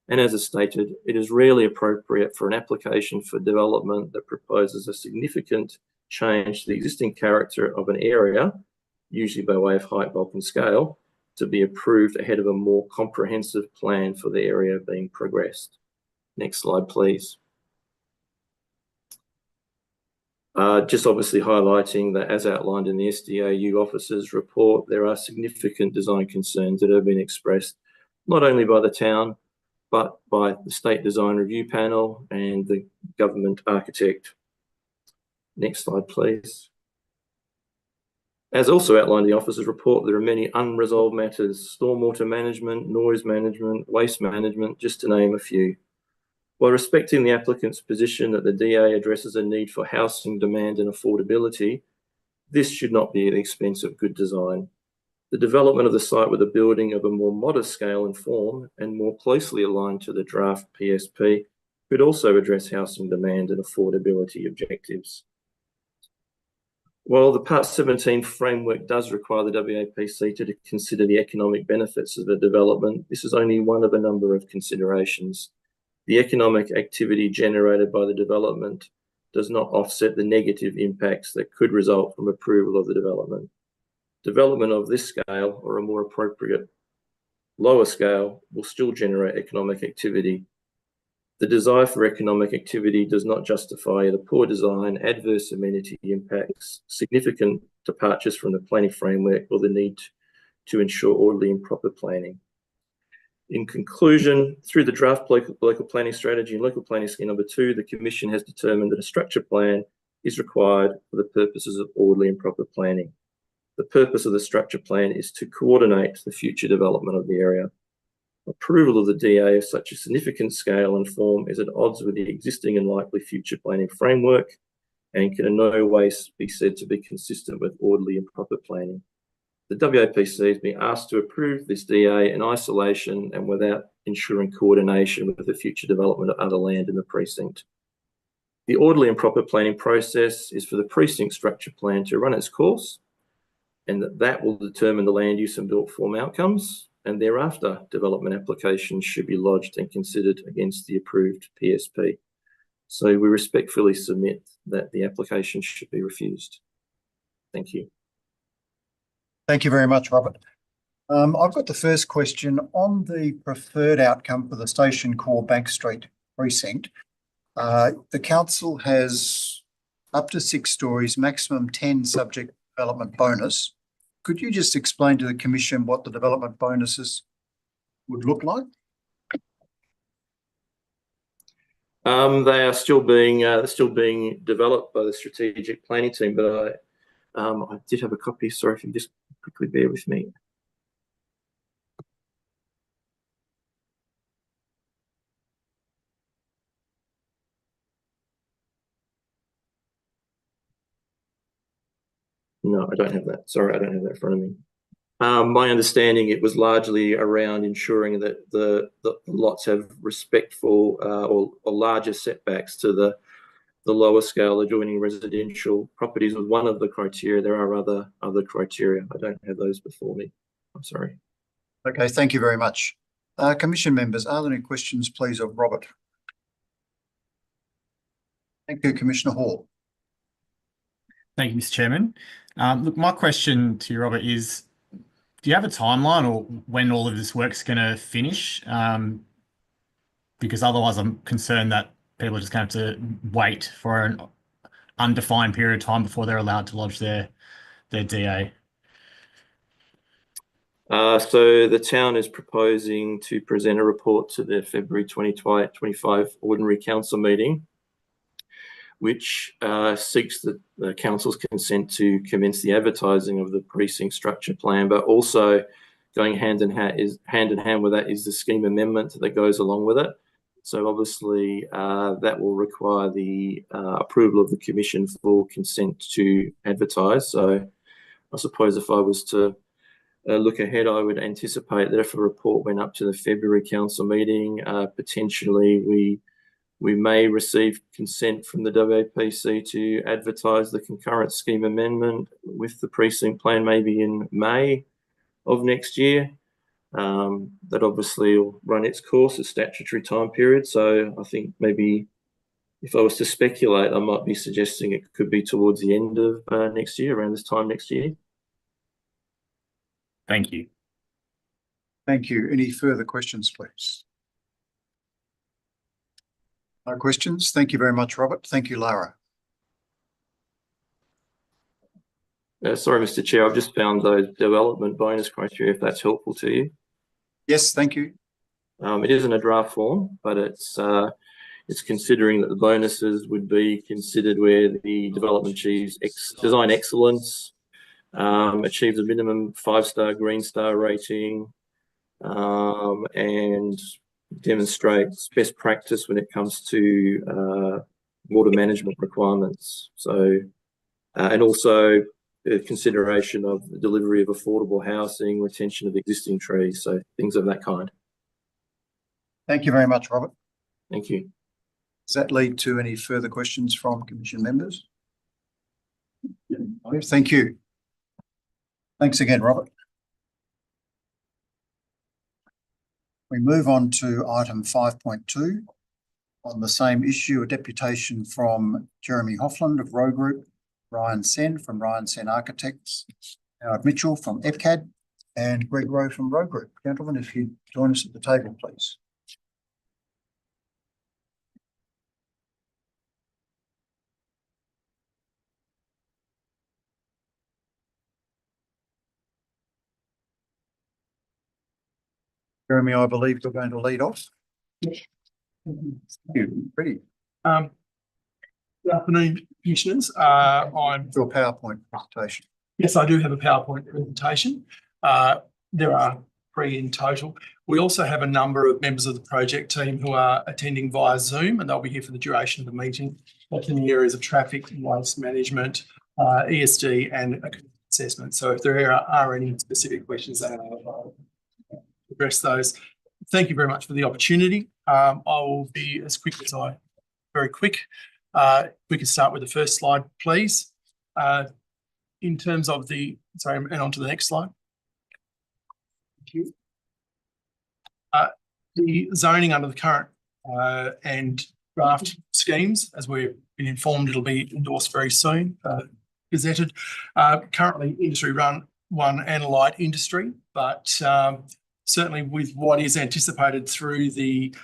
And as is stated, it is rarely appropriate for an application for development that proposes a significant change to the existing character of an area, usually by way of height, bulk and scale, to be approved ahead of a more comprehensive plan for the area being progressed. Next slide, please. Just obviously highlighting that, as outlined in the SDAU officer's report, there are significant design concerns that have been expressed not only by the town, but by the State Design Review Panel and the government architect. Next slide, please. As also outlined in the officer's report, there are many unresolved matters: stormwater management, noise management, waste management, just to name a few. While respecting the applicant's position that the DA addresses a need for housing demand and affordability, this should not be at the expense of good design. The development of the site with a building of a more modest scale and form and more closely aligned to the draft PSP could also address housing demand and affordability objectives. While the Part 17 framework does require the WAPC to consider the economic benefits of the development, this is only one of a number of considerations. The economic activity generated by the development does not offset the negative impacts that could result from approval of the development. Development of this scale, or a more appropriate lower scale, will still generate economic activity. The desire for economic activity does not justify the poor design, adverse amenity impacts, significant departures from the planning framework, or the need to ensure orderly and proper planning. In conclusion, through the draft local planning strategy and local planning scheme number 2, the Commission has determined that a structure plan is required for the purposes of orderly and proper planning. The purpose of the structure plan is to coordinate the future development of the area. Approval of the DA of such a significant scale and form is at odds with the existing and likely future planning framework and can in no way be said to be consistent with orderly and proper planning. The WAPC has been asked to approve this DA in isolation and without ensuring coordination with the future development of other land in the precinct. The orderly and proper planning process is for the precinct structure plan to run its course, and that will determine the land use and built form outcomes, and thereafter development applications should be lodged and considered against the approved PSP. So we respectfully submit that the application should be refused. Thank you. Thank you very much, Robert. I've got the first question on the preferred outcome for the Station Core Bank Street precinct. The council has up to 6 stories, maximum 10 subject development bonus. Could you just explain to the Commission what the development bonuses would look like? They are still being developed by the strategic planning team, but I did have a copy. Sorry, if you just quickly bear with me. No, I don't have that. Sorry, I don't have that in front of me. My understanding, it was largely around ensuring that the lots have respectful or larger setbacks to the lower scale adjoining residential properties was one of the criteria. There are other criteria. I don't have those before me. I'm sorry. Okay, thank you very much. Commission members, are there any questions, please, of Robert? Thank you, Commissioner Hall. Thank you, Mr. Chairman. Look, my question to you, Robert, is do you have a timeline or when all of this work's going to finish? Because otherwise I'm concerned that people are just going to have to wait for an undefined period of time before they're allowed to lodge their DA. So the town is proposing to present a report to the February 2025 Ordinary Council meeting, which seeks the council's consent to commence the advertising of the precinct structure plan, but also going hand in hand with that is the scheme amendment that goes along with it. So obviously that will require the approval of the Commission for consent to advertise. So I suppose if I was to look ahead, I would anticipate that if a report went up to the February council meeting, potentially we may receive consent from the WAPC to advertise the concurrent scheme amendment with the precinct plan maybe in May of next year. That obviously will run its course, a statutory time period. So I think maybe if I was to speculate, I might be suggesting it could be towards the end of next year, around this time next year. Thank you. Thank you. Any further questions, please? No questions. Thank you very much, Robert. Thank you, Lara. Sorry, Mr. Chair, I've just found those development bonus criteria, if that's helpful to you. Yes, thank you. It is in a draft form, but it's considering that the bonuses would be considered where the development achieves design excellence, Achieved a minimum 5-star Green Star rating, and demonstrates best practice when it comes to water management requirements. So, and also consideration of the delivery of affordable housing, retention of existing trees, so things of that kind. Thank you very much, Robert. Thank you. Does that lead to any further questions from Commission members? Thank you. Thanks again, Robert. We move on to item 5.2. On the same issue, a deputation from Jeremy Hoffland of Row Group, Ryan Sen from Ryan Sen Architects, Howard Mitchell from EPCAD, and Greg Rowe from Row Group. Gentlemen, if you join us at the table, please. Jeremy, I believe you're going to lead off. Yes. Thank you. Ready? Good afternoon, commissioners. I'm Your PowerPoint presentation. Yes, I do have a PowerPoint presentation. There are 3 in total. We also have a number of members of the project team who are attending via Zoom, and they'll be here for the duration of the meeting. That's in the areas of traffic, waste management, ESD, and assessment. So if there are any specific questions, I'll address those. Thank you very much for the opportunity. I will be as quick as very quick. We can start with the first slide, please. In terms of and on to the next slide. Thank you. The zoning under the current and draft schemes, as we've been informed, it'll be endorsed very soon, gazetted. Currently industry run 1 and light industry, but certainly with what is anticipated through the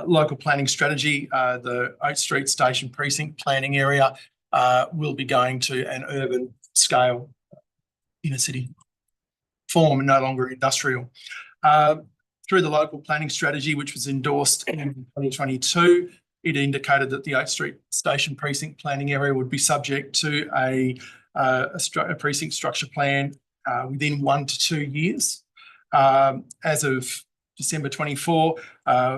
local planning strategy, the Oak Street Station Precinct planning area will be going to an urban scale inner city form and no longer industrial. Through the local planning strategy, which was endorsed in 2022, it indicated that the Oak Street Station Precinct planning area would be subject to a precinct structure plan within 1 to 2 years. As of December 24,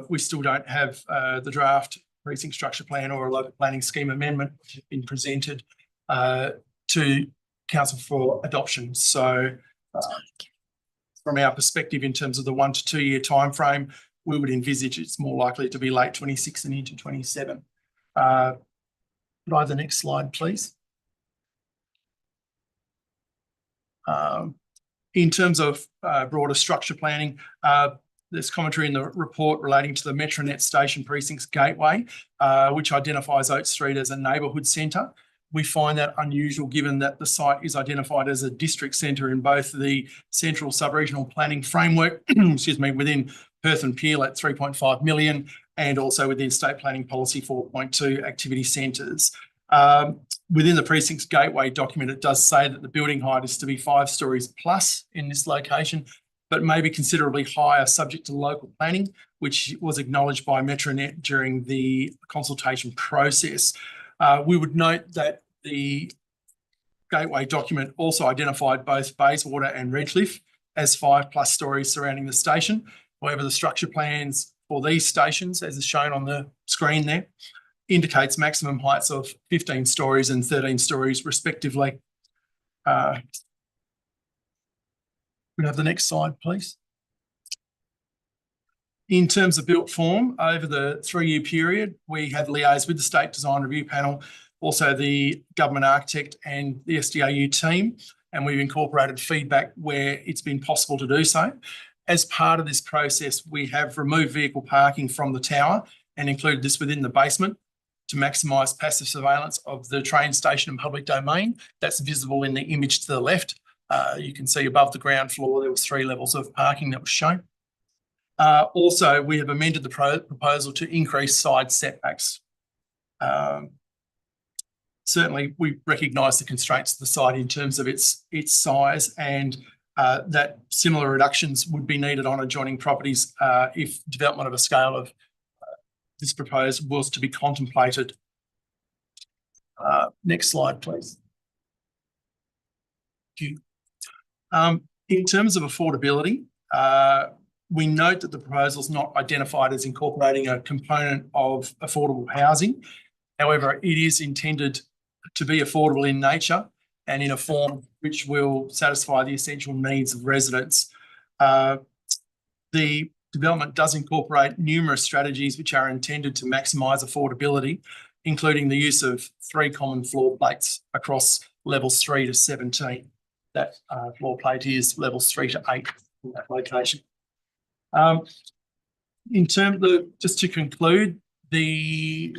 we still don't have the draft precinct structure plan or a local planning scheme amendment which has been presented to Council for adoption. So from our perspective, in terms of the 1 to 2 year timeframe, we would envisage it's more likely to be late 26 and into 27. Could I have the next slide, please? In terms of broader structure planning, there's commentary in the report relating to the Metronet Station Precinct's gateway, which identifies Oak Street as a neighbourhood centre. We find that unusual given that the site is identified as a district centre in both the Central Sub-Regional Planning Framework, excuse me, within Perth and Peel at 3.5 million, and also within State Planning Policy 4.2 activity centres. Within the precinct's gateway document, it does say that the building height is to be 5 stories plus in this location, but may be considerably higher subject to local planning, which was acknowledged by Metronet during the consultation process. We would note that the gateway document also identified both Bayswater and Redcliffe as 5+ stories surrounding the station. However, the structure plans for these stations, as is shown on the screen there, indicates maximum heights of 15 stories and 13 stories respectively. We have the next slide, please. In terms of built form, over the 3-year period, we have liaised with the State Design Review Panel, also the Government Architect and the SDAU team, and we've incorporated feedback where it's been possible to do so. As part of this process, we have removed vehicle parking from the tower and included this within the basement to maximise passive surveillance of the train station and public domain. That's visible in the image to the left. You can see above the ground floor, there was 3 levels of parking that was shown. Also, we have amended the proposal to increase side setbacks. Certainly, we recognise the constraints of the site in terms of its size, and that similar reductions would be needed on adjoining properties if development of a scale of this proposed was to be contemplated. Next slide, please. Thank you. In terms of affordability, we note that the proposal is not identified as incorporating a component of affordable housing. However, it is intended to be affordable in nature and in a form which will satisfy the essential needs of residents. The development does incorporate numerous strategies which are intended to maximise affordability, including the use of 3 common floor plates across levels 3 to 17. That floor plate is levels 3 to 8 in that location. In terms of, just to conclude, I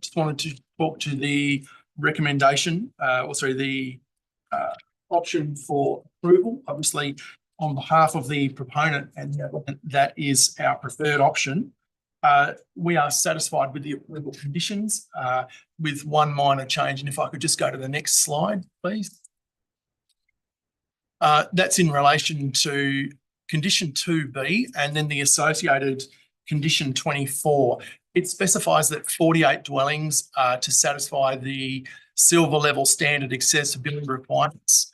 just wanted to talk to the recommendation, the option for approval. Obviously, on behalf of the proponent and the applicant, that is our preferred option. We are satisfied with the approval conditions with one minor change. And if I could just go to the next slide, please. That's in relation to condition 2B and then the associated condition 24. It specifies that 48 dwellings to satisfy the silver level standard accessibility requirements.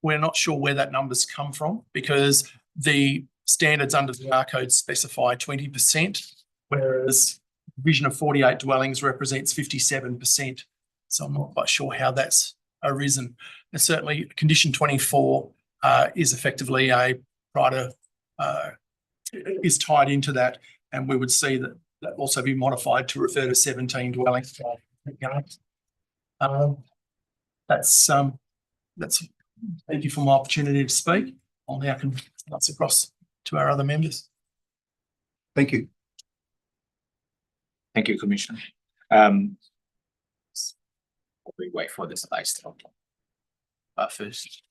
We're not sure where that number's come from because the standards under the R code specify 20%, whereas the vision of 48 dwellings represents 57%. So I'm not quite sure how that's arisen. And certainly condition 24 is effectively is tied into that, and we would see that also be modified to refer to 17 dwellings. That's thank you for my opportunity to speak. I'll now pass across to our other members. Thank you. Thank you, Commissioner. We wait for the slides to open. First.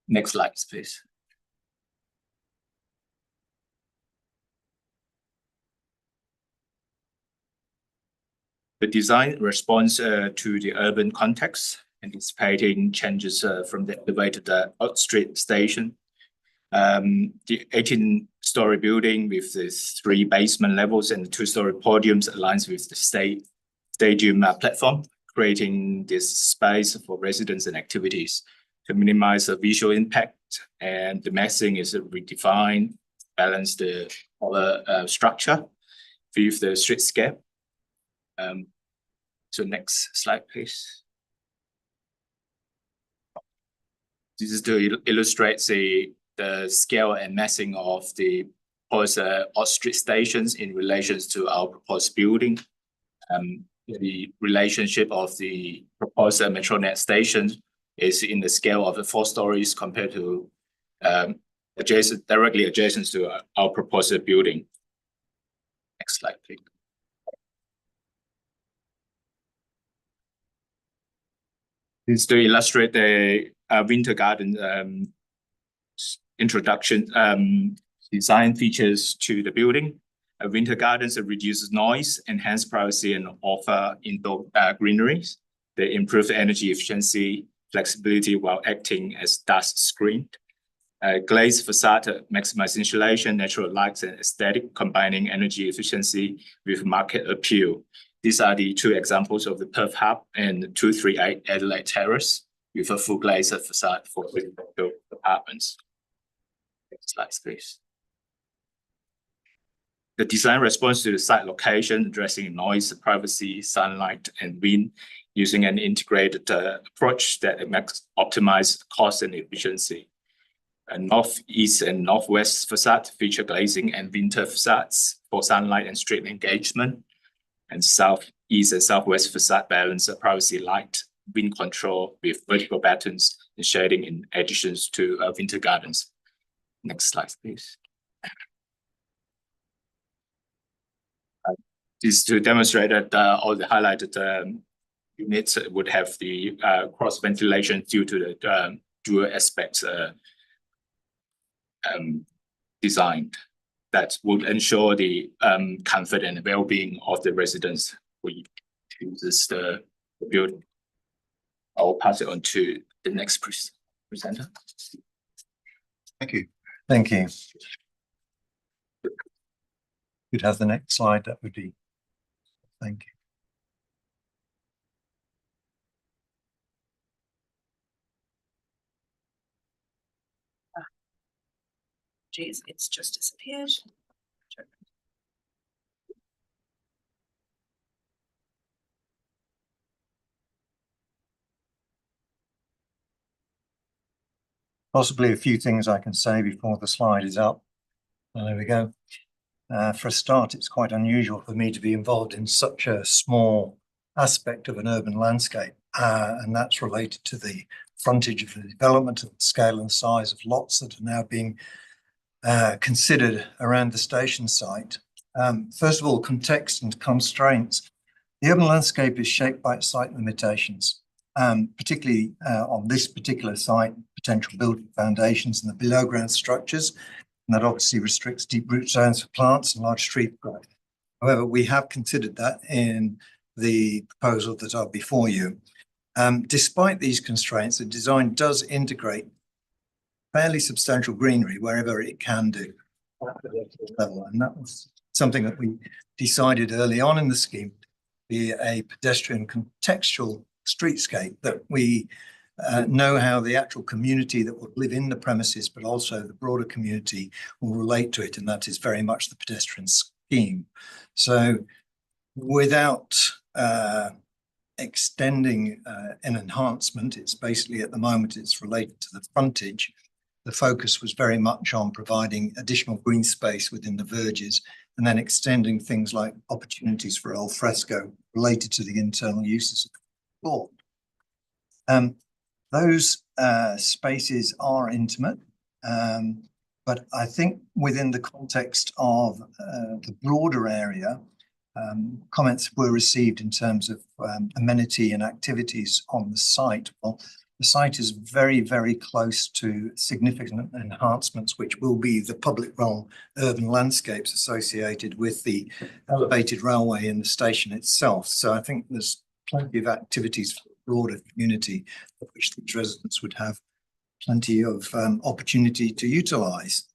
Next slide, please. The design responds to the urban context, anticipating changes from the elevated out-street station. The 18-story building with the 3 basement levels and the 2-story podiums aligns with the stadium platform, creating this space for residents and activities to minimize the visual impact. And the massing is redefined, balance the structure with the streetscape. So next slide, please. This is to illustrate the scale and massing of the proposed off-street stations in relation to our proposed building. The relationship of the proposed Metronet station is in the scale of the 4 stories compared to directly adjacent to our proposed building. Next slide, please. This is to illustrate the winter garden introduction design features to the building. Winter gardens reduces noise, enhance privacy, and offer indoor greeneries. They improve energy efficiency, flexibility while acting as dust screen. Glazed facade maximize insulation, natural lights, and aesthetic, combining energy efficiency with market appeal. These are the 2 examples of the Perth Hub and 238 Adelaide Terrace with a full glazed facade for residential apartments. Next slide, please. The design responds to the site location, addressing noise, privacy, sunlight, and wind, using an integrated approach that optimizes cost and efficiency. A northeast and northwest facade feature glazing and winter facades for sunlight and street engagement. And southeast and southwest facade balance privacy, light, wind control with vertical patterns and shading in additions to winter gardens. Next slide, please. This is to demonstrate that all the highlighted units would have the cross ventilation due to the dual aspects designed that would ensure the comfort and well-being of the residents who uses the building. I'll pass it on to the next presenter. Thank you. Thank you. Could have the next slide, that would be, thank you. Geez, it's just disappeared. Possibly a few things I can say before the slide is up. There we go. For a start, it's quite unusual for me to be involved in such a small aspect of an urban landscape, and that's related to the frontage of the development and the scale and size of lots that are now being considered around the station site. First of all, context and constraints. The urban landscape is shaped by its site limitations, particularly on this particular site, potential building foundations and the below ground structures. And that obviously restricts deep root zones for plants and large tree growth. However, we have considered that in the proposal that are before you. Despite these constraints, the design does integrate fairly substantial greenery wherever it can do. And that was something that we decided early on in the scheme to be a pedestrian contextual streetscape, that we know how the actual community that will live in the premises, but also the broader community, will relate to it, and that is very much the pedestrian scheme. So without extending an enhancement, it's basically at the moment it's related to the frontage. The focus was very much on providing additional green space within the verges, and then extending things like opportunities for al fresco related to the internal uses of the floor. Those spaces are intimate, but I think within the context of the broader area, comments were received in terms of amenity and activities on the site. Well, the site is very, very close to significant enhancements, which will be the public realm urban landscapes associated with the elevated railway and the station itself. So I think there's plenty of activities for the broader community, of which these residents would have plenty of opportunity to utilise.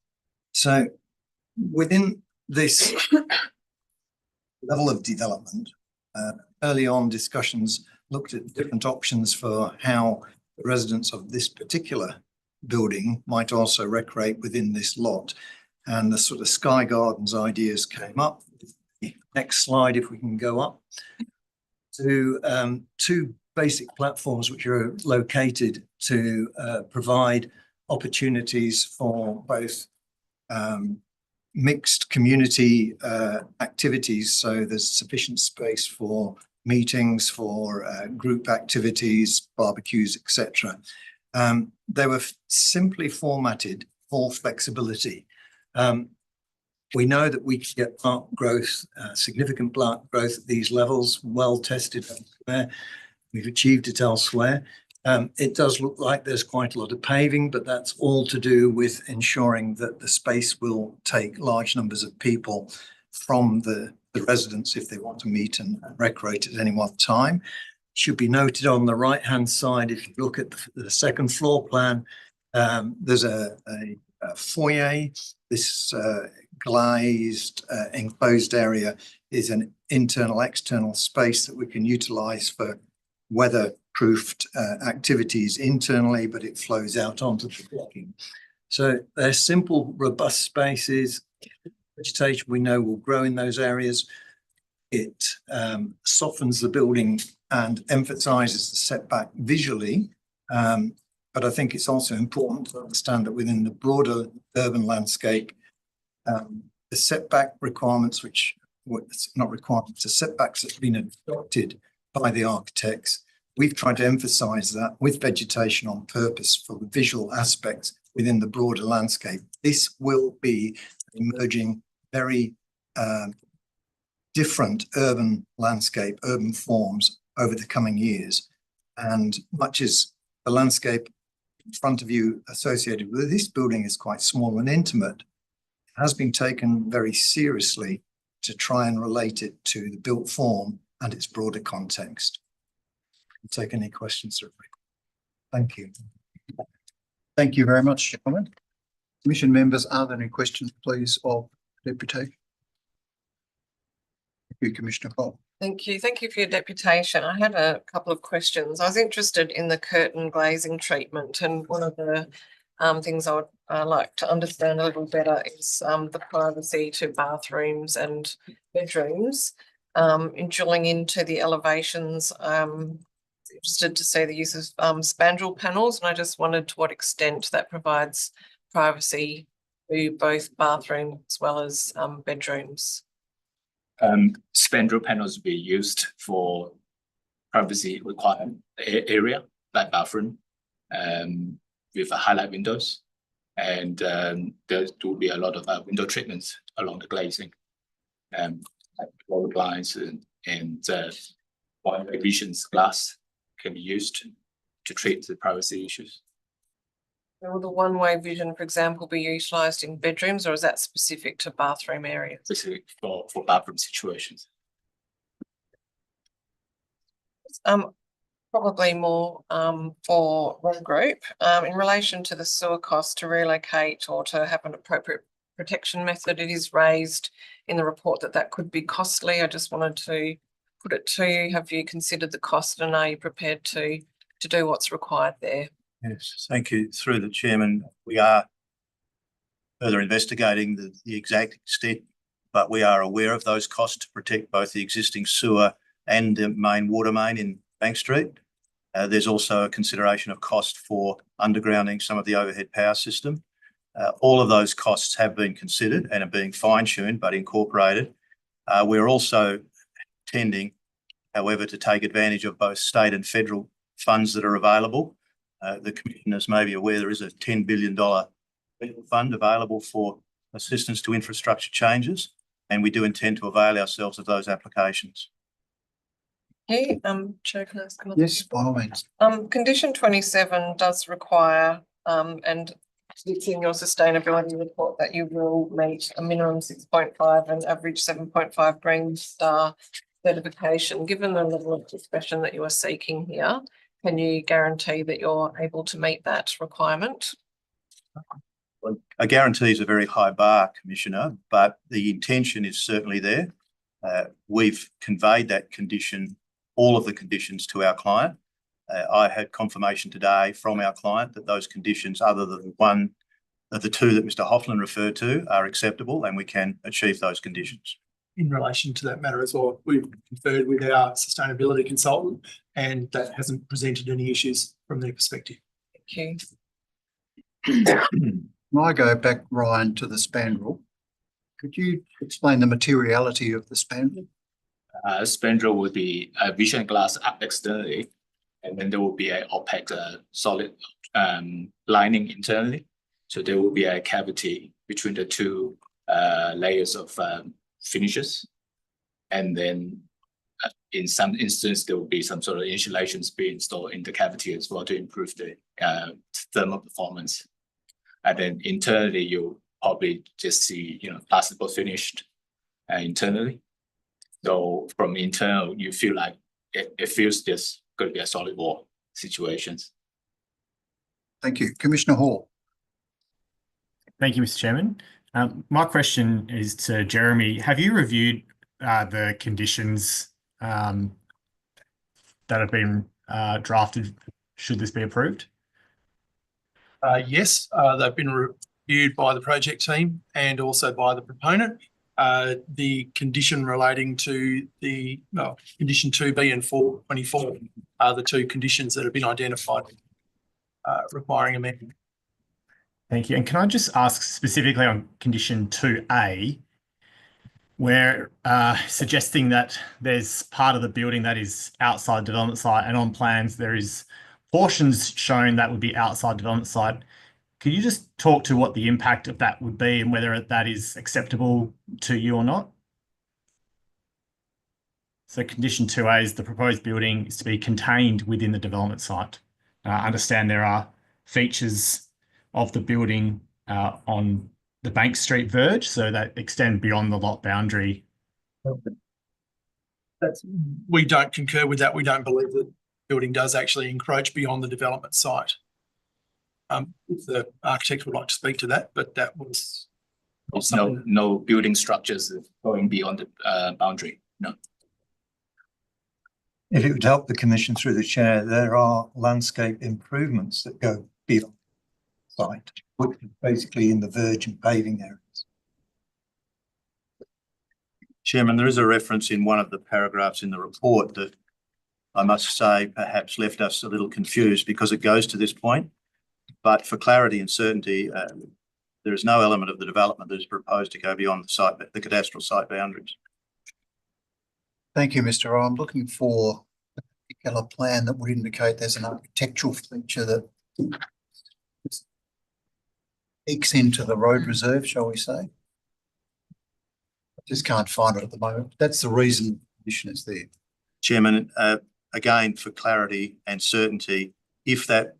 So within this level of development, early on discussions looked at different options for how the residents of this particular building might also recreate within this lot. And the sort of Sky Gardens ideas came up. Next slide, if we can go up, to two basic platforms which are located to provide opportunities for both mixed community activities. So there's sufficient space for meetings, for group activities, barbecues, etc. They were simply formatted for flexibility. We know that we can get plant growth, significant plant growth at these levels, well tested elsewhere. We've achieved it elsewhere. It does look like there's quite a lot of paving, but that's all to do with ensuring that the space will take large numbers of people from the residents if they want to meet and recreate at any one time. It should be noted on the right-hand side, if you look at the second floor plan, there's a foyer. This glazed enclosed area is an internal-external space that we can utilise for weather-proofed activities internally, but it flows out onto the blocking. So they're simple, robust spaces. Vegetation we know will grow in those areas. It softens the building and emphasises the setback visually. But I think it's also important to understand that within the broader urban landscape, the setback requirements, which not requirements, the setbacks that have been adopted by the architects, we've tried to emphasise that with vegetation on purpose for the visual aspects within the broader landscape. This will be emerging very different urban landscape, urban forms over the coming years. And much as the landscape in front of you associated with this building is quite small and intimate, it has been taken very seriously to try and relate it to the built form and its broader context. I'll take any questions. Thank you. Thank you very much, gentlemen. Commission members, are there any questions, please, of deputation? you, Commissioner Hall. Thank you. Thank you for your deputation. I had a couple of questions. I was interested in the curtain glazing treatment, and one of the things I would like to understand a little better is the privacy to bathrooms and bedrooms. In drilling into the elevations, interested to see the use of spandrel panels, and I just wondered to what extent that provides privacy to both bathrooms as well as bedrooms. Spandrel panels will be used for privacy required area, like bathroom, with highlight windows. And there will be a lot of window treatments along the glazing, like roller blinds and one-way visions glass can be used to treat the privacy issues. Will the one-way vision, for example, be utilised in bedrooms, or is that specific to bathroom areas? Specific for bathroom situations. Probably more for one group. In relation to the sewer cost to relocate or to have an appropriate protection method, it is raised in the report that that could be costly. I just wanted to put it to you. Have you considered the cost, and are you prepared to do what's required there? Yes, thank you. Through the chairman, we are further investigating the exact extent, but we are aware of those costs to protect both the existing sewer and the main water main in Bank Street. There's also a consideration of cost for undergrounding some of the overhead power system. All of those costs have been considered and are being fine-tuned but incorporated. We're also intending, however, to take advantage of both state and federal funds that are available. The commissioners may be aware there is a $10 billion federal fund available for assistance to infrastructure changes, and we do intend to avail ourselves of those applications. Okay, Chair, can I ask another? Yes, by all means. Condition 27 does require, and it's in your sustainability report, that you will meet a minimum 6.5 and average 7.5 Green Star certification. Given the level of discretion that you are seeking here, can you guarantee that you're able to meet that requirement? A guarantee is a very high bar, Commissioner, but the intention is certainly there. We've conveyed that condition, all of the conditions, to our client. I had confirmation today from our client that those conditions, other than one of the two that Mr. Hoffland referred to, are acceptable, and we can achieve those conditions. In relation to that matter as well, we've conferred with our sustainability consultant, and that hasn't presented any issues from their perspective. Thank Can I go back, Ryan, to the spandrel? Could you explain the materiality of the spandrel? Spandrel would be a vision glass up externally, and then there will be an opaque solid lining internally. So there will be a cavity between the two layers of finishes, and then in some instance there will be some sort of insulations being installed in the cavity as well to improve the thermal performance. And then internally you'll probably just see plasterboard finished internally. So from internal you feel like it feels just going to be a solid wall situations. Thank you. Commissioner Hall. Thank you, Mr. Chairman. My question is to Jeremy. Have you reviewed the conditions that have been drafted should this be approved? Yes, they've been reviewed by the project team and also by the proponent. The condition relating to the condition 2B and 424 are the two conditions that have been identified requiring amendment. Thank you. And can I just ask specifically on condition 2A, we're suggesting that there's part of the building that is outside development site, and on plans there is portions shown that would be outside development site. Could you just talk to what the impact of that would be and whether that is acceptable to you or not? So condition 2A is the proposed building is to be contained within the development site. I understand there are features of the building on the Bank Street verge, so that extend beyond the lot boundary. We don't concur with that. We don't believe that the building does actually encroach beyond the development site. If the architect would like to speak to that, but that was no building structures going beyond the boundary. If it would help the commission through the chair, there are landscape improvements that go beyond site, which is basically in the virgin paving areas. Chairman, there is a reference in one of the paragraphs in the report that I must say perhaps left us a little confused because it goes to this point. But for clarity and certainty, there is no element of the development that is proposed to go beyond the cadastral site boundaries. Thank you, Mr. Rowe. I'm looking for a particular plan that would indicate there's an architectural feature that ekes into the road reserve, shall we say? I just can't find it at the moment. That's the reason the condition is there. Chairman, again, for clarity and certainty, if that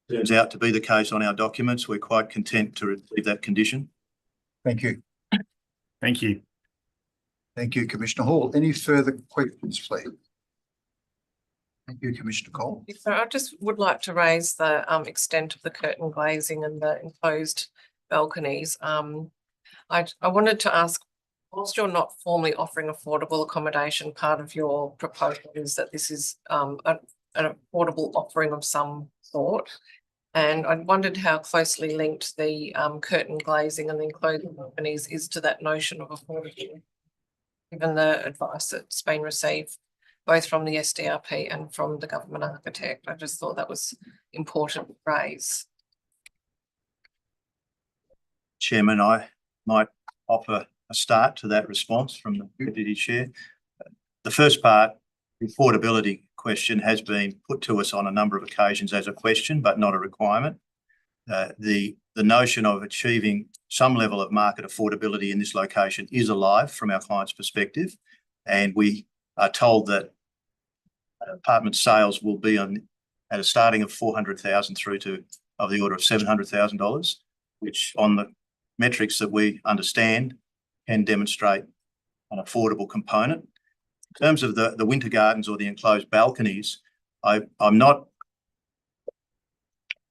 turns out to be the case on our documents, we're quite content to leave that condition. Thank you. Thank you. Thank you, Commissioner Hall. Any further questions, please? Thank you, Commissioner Cole. So I just would like to raise the extent of the curtain glazing and the enclosed balconies. I wanted to ask, whilst you're not formally offering affordable accommodation, part of your proposal is that this is an affordable offering of some sort. And I wondered how closely linked the curtain glazing and the enclosed balconies is to that notion of affordability, given the advice that's been received both from the SDRP and from the government architect. I just thought that was important to raise. Chairman, I might offer a start to that response from the Deputy Chair. The first part, the affordability question, has been put to us on a number of occasions as a question, but not a requirement. The notion of achieving some level of market affordability in this location is alive from our client's perspective, and we are told that apartment sales will be at a starting of 400,000 through to of the order of $700,000, which on the metrics that we understand can demonstrate an affordable component. In terms of the winter gardens or the enclosed balconies, I'm not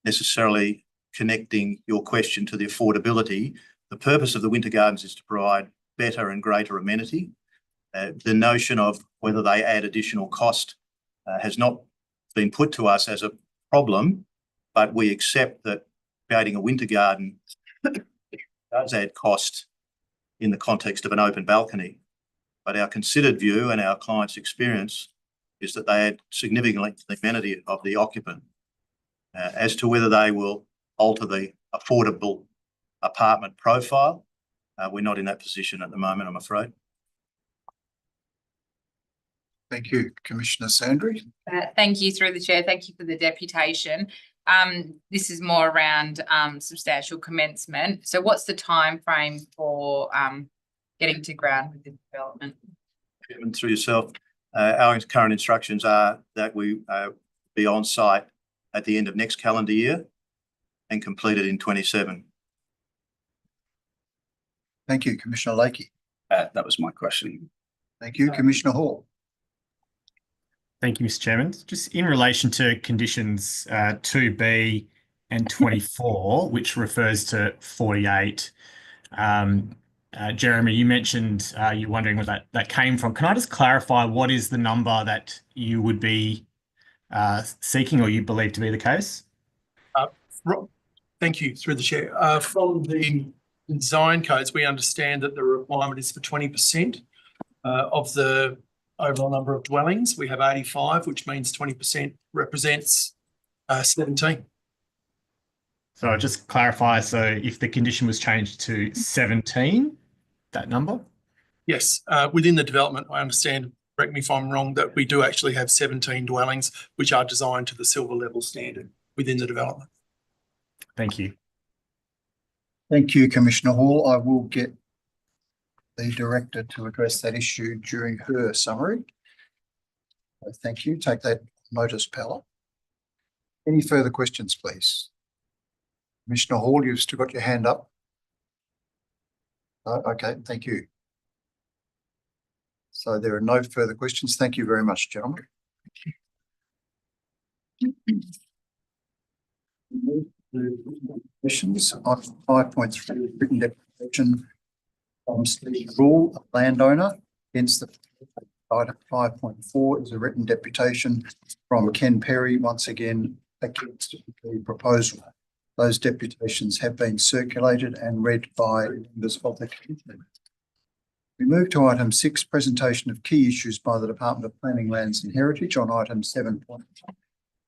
necessarily connecting your question to the affordability. The purpose of the winter gardens is to provide better and greater amenity. The notion of whether they add additional cost has not been put to us as a problem, but we accept that creating a winter garden does add cost in the context of an open balcony. But our considered view and our client's experience is that they add significantly to the amenity of the occupant. As to whether they will alter the affordable apartment profile, we're not in that position at the moment, I'm afraid. Thank you, Commissioner Sandry. Thank you through the chair. Thank you for the deputation. This is more around substantial commencement. So what's the time frame for getting to ground with the development? And through yourself, our current instructions are that we be on site at the end of next calendar year and completed in 27. Thank you, Commissioner Lakey. That was my question. Thank you, Commissioner Hall. Thank you, Mr. Chairman. Just in relation to conditions 2B and 24, which refers to 48, Jeremy, you mentioned you're wondering where that came from. Can I just clarify what is the number that you would be seeking or you believe to be the case? Thank you, through the chair. From the design codes, we understand that the requirement is for 20% of the overall number of dwellings. We have 85, which means 20% represents 17. So just clarify, so if the condition was changed to 17, that number? Yes, within the development, I understand, correct me if I'm wrong, that we do actually have 17 dwellings which are designed to the silver level standard within the development. Thank you. Thank you, Commissioner Hall. I will get the director to address that issue during her summary. Thank you. Take that notice, Pella. Any further questions, please? Commissioner Hall, you've still got your hand up. No? Okay, thank you. So there are no further questions. Thank you very much, gentlemen. Questions on 5.3 written declaration from Steve Rule, a landowner, Against the item 5.4 is a written deputation from Ken Perry, once again against the proposal. Those deputations have been circulated and read by members of the committee. We move to item 6, presentation of key issues by the Department of Planning, Lands and Heritage on item 7.1.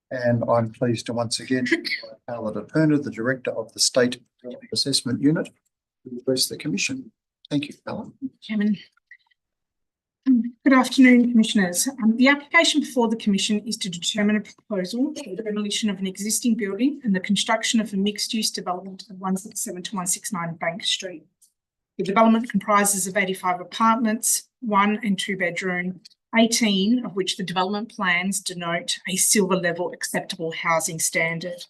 And I'm pleased to once again invite Carla Perner, the Director of the State Assessment Unit, to address the Commission. Thank you, Carla. Chairman. Good afternoon, Commissioners. The application before the Commission is to determine a proposal for the demolition of an existing building and the construction of a mixed-use development at 167 to 169 Bank Street. The development comprises of 85 apartments, 1 and 2 bedroom, 18 of which the development plans denote a silver level acceptable housing standard.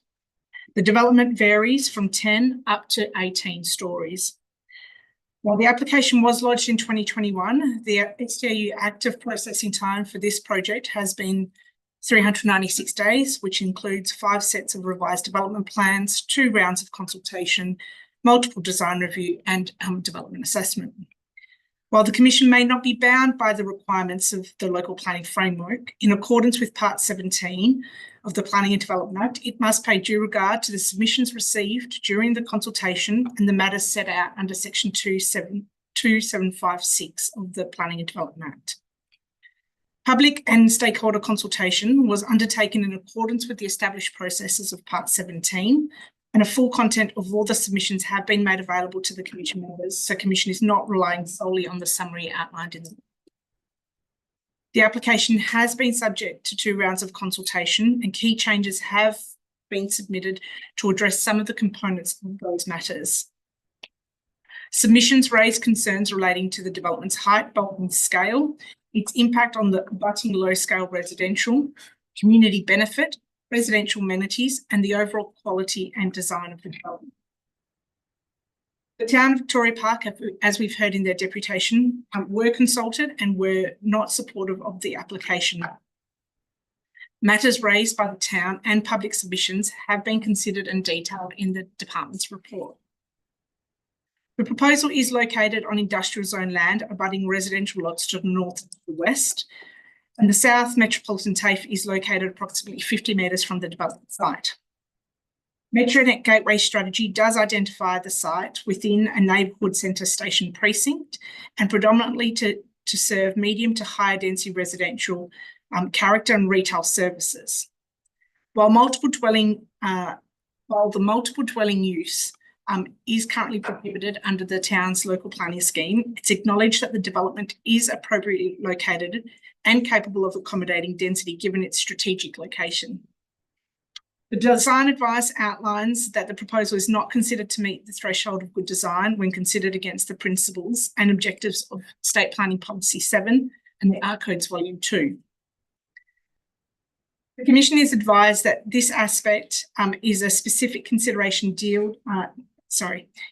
The development varies from 10 up to 18 stories. While the application was lodged in 2021, the SDAU active processing time for this project has been 396 days, which includes 5 sets of revised development plans, 2 rounds of consultation, multiple design review and development assessment. While the Commission may not be bound by the requirements of the local planning framework, in accordance with Part 17 of the Planning and Development Act, it must pay due regard to the submissions received during the consultation and the matters set out under Section 2756 of the Planning and Development Act. Public and stakeholder consultation was undertaken in accordance with the established processes of Part 17, and a full content of all the submissions have been made available to the Commission members, so Commission is not relying solely on the summary outlined in the. The application has been subject to 2 rounds of consultation, and key changes have been submitted to address some of the components of those matters. Submissions raise concerns relating to the development's height, bulk and scale, its impact on the abutting low-scale residential, community benefit, residential amenities, and the overall quality and design of the development. The Town of Victoria Park, as we've heard in their deputation, were consulted and were not supportive of the application. Matters raised by the town and public submissions have been considered and detailed in the department's report. The proposal is located on industrial zone land abutting residential lots to the north and the west, and the South Metropolitan TAFE is located approximately 50 metres from the development site. Metronet Gateway Strategy does identify the site within a neighbourhood centre station precinct and predominantly to serve medium to higher density residential character and retail services. While the multiple dwelling use is currently prohibited under the town's local planning scheme, it's acknowledged that the development is appropriately located and capable of accommodating density given its strategic location. The design advice outlines that the proposal is not considered to meet the threshold of good design when considered against the principles and objectives of State Planning Policy 7 and the Art Codes Volume 2. The Commission is advised that this aspect is a specific consideration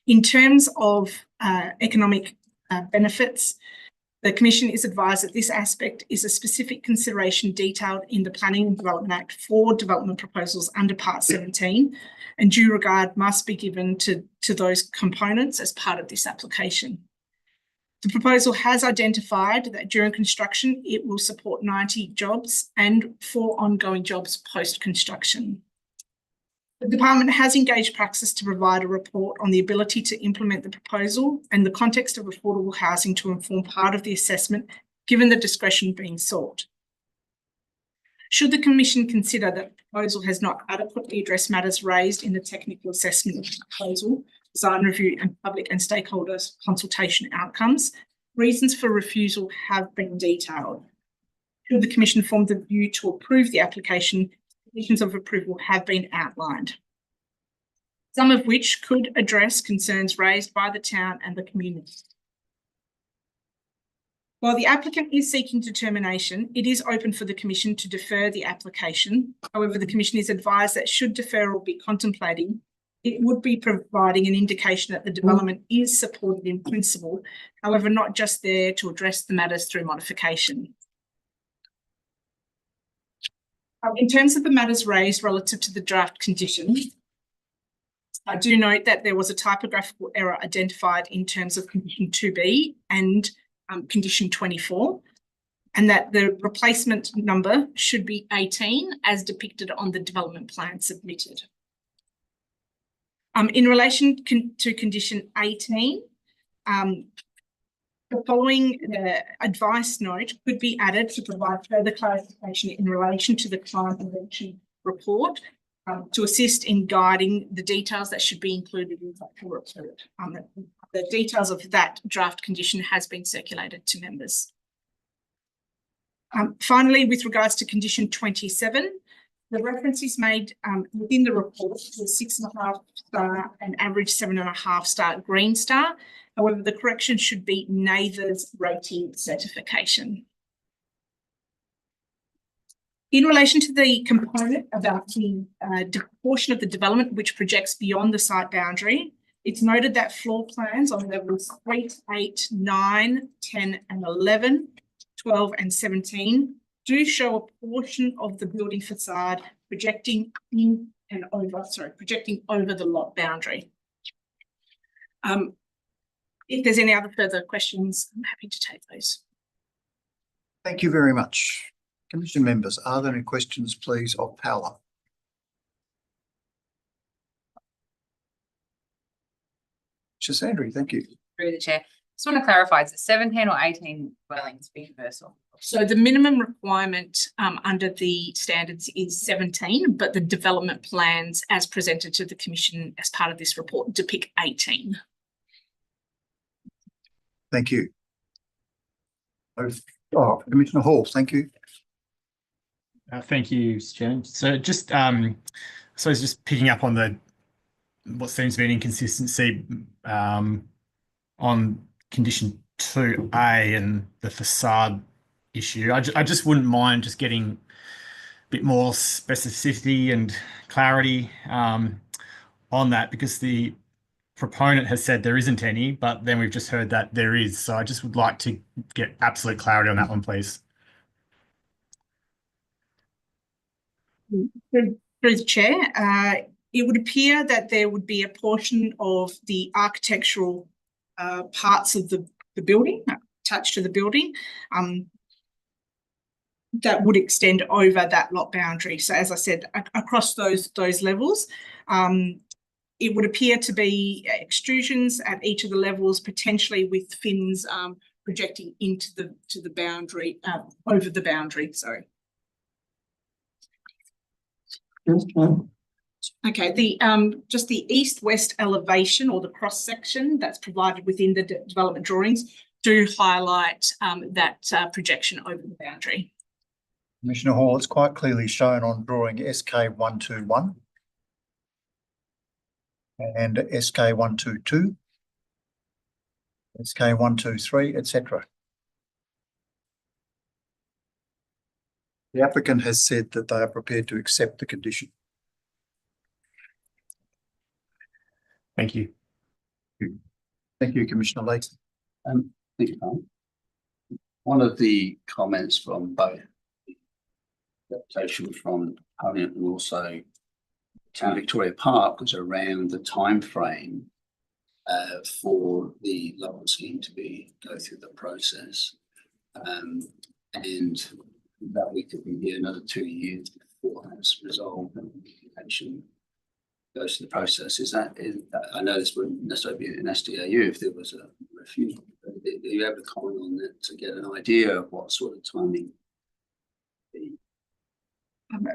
in terms of economic benefits. The Commission is advised that this aspect is a specific consideration detailed in the Planning and Development Act for development proposals under Part 17, and due regard must be given to those components as part of this application. The proposal has identified that during construction, it will support 90 jobs and 4 ongoing jobs post-construction. The department has engaged Praxis to provide a report on the ability to implement the proposal and the context of affordable housing to inform part of the assessment, given the discretion being sought. Should the Commission consider that the proposal has not adequately addressed matters raised in the technical assessment of the proposal, design review and public and stakeholders consultation outcomes, reasons for refusal have been detailed. Should the Commission form the view to approve the application, conditions of approval have been outlined, some of which could address concerns raised by the town and the community. While the applicant is seeking determination, it is open for the Commission to defer the application. However, the Commission is advised that should deferral be contemplating, it would be providing an indication that the development is supported in principle, however, not just there to address the matters through modification. In terms of the matters raised relative to the draft condition, I do note that there was a typographical error identified in terms of condition 2B and condition 24, and that the replacement number should be 18 as depicted on the development plan submitted. In relation to condition 18, the following advice note could be added to provide further clarification in relation to the climate intervention report to assist in guiding the details that should be included in the report. The details of that draft condition has been circulated to members. Finally, with regards to condition 27, the reference is made within the report to a 6.5 star and average 7.5 star green star. However, the correction should be NAVER's rating certification. In relation to the component about the portion of the development which projects beyond the site boundary, it's noted that floor plans on levels 8, 8, 9, 10 and 11, 12 and 17 do show a portion of the building facade projecting over the lot boundary. If there's any other further questions, I'm happy to take those. Thank you very much. Commission members, are there any questions, please, of Paola? Sandri, thank you. Through the chair. Just want to clarify, is it 17 or 18 dwellings for universal? So the minimum requirement under the standards is 17, but the development plans as presented to the Commission as part of this report depict 18. Thank you. Oh, Commissioner Hall, thank you. Thank you, Mr. Chairman. So just, so it's just picking up on what seems to be an inconsistency on condition 2A and the facade issue. I just wouldn't mind just getting a bit more specificity and clarity on that, because the proponent has said there isn't any, but then we've just heard that there is. So I just would like to get absolute clarity on that one, please. Through the chair, it would appear that there would be a portion of the architectural parts of the building attached to the building that would extend over that lot boundary. So as I said, across those levels, it would appear to be extrusions at each of the levels, potentially with fins projecting into the boundary, over the boundary, sorry. Okay, just the east-west elevation or the cross-section that's provided within the development drawings do highlight that projection over the boundary. Commissioner Hall, it's quite clearly shown on drawing SK121 and SK122, SK123, etc. The applicant has said that they are prepared to accept the condition. Thank you. Thank you, Commissioner Layton. Thank you, Tom. One of the comments from both the deputation from Parliament and also Town Victoria Park was around the time frame for the local scheme to go through the process, and that we could be here another 2 years before that's resolved and action goes through the process. I know this wouldn't necessarily be an SDAU if there was a refusal. Are you able to comment on that to get an idea of what sort of timing?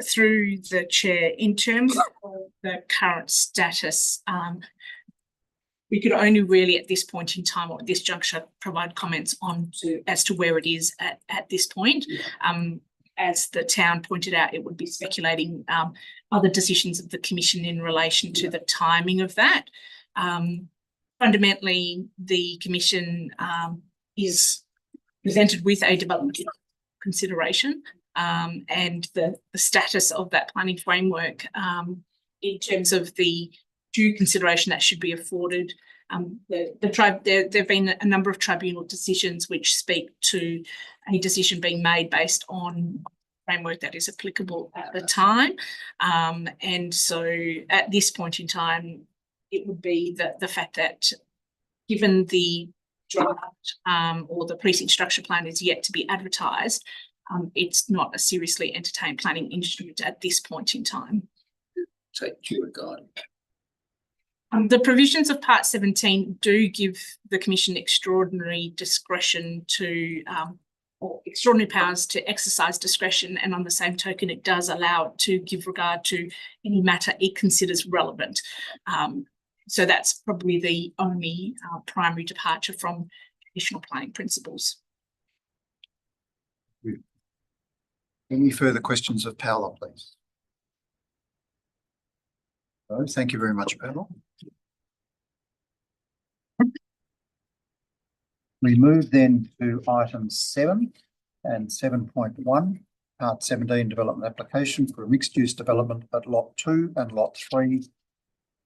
Through the chair, in terms of the current status, we could only really at this point in time or at this juncture provide comments as to where it is at this point. Yeah. As the town pointed out, it would be speculating other decisions of the Commission in relation to the timing of that. Fundamentally, the Commission is presented with a development consideration and the status of that planning framework in terms of the due consideration that should be afforded. There have been a number of tribunal decisions which speak to a decision being made based on framework that is applicable at the time. And so at this point in time, it would be the fact that given the draft or the precinct structure plan is yet to be advertised, it's not a seriously entertained planning instrument at this point in time. Take due regard. The provisions of Part 17 do give the Commission extraordinary discretion to, or extraordinary powers to exercise discretion, and on the same token, it does allow it to give regard to any matter it considers relevant. So that's probably the only primary departure from traditional planning principles. Any further questions of Paola, please? No, thank you very much, Paola. We move then to item 7 and 7.1, Part 17 development application for a mixed-use development at Lot 2 and Lot 3,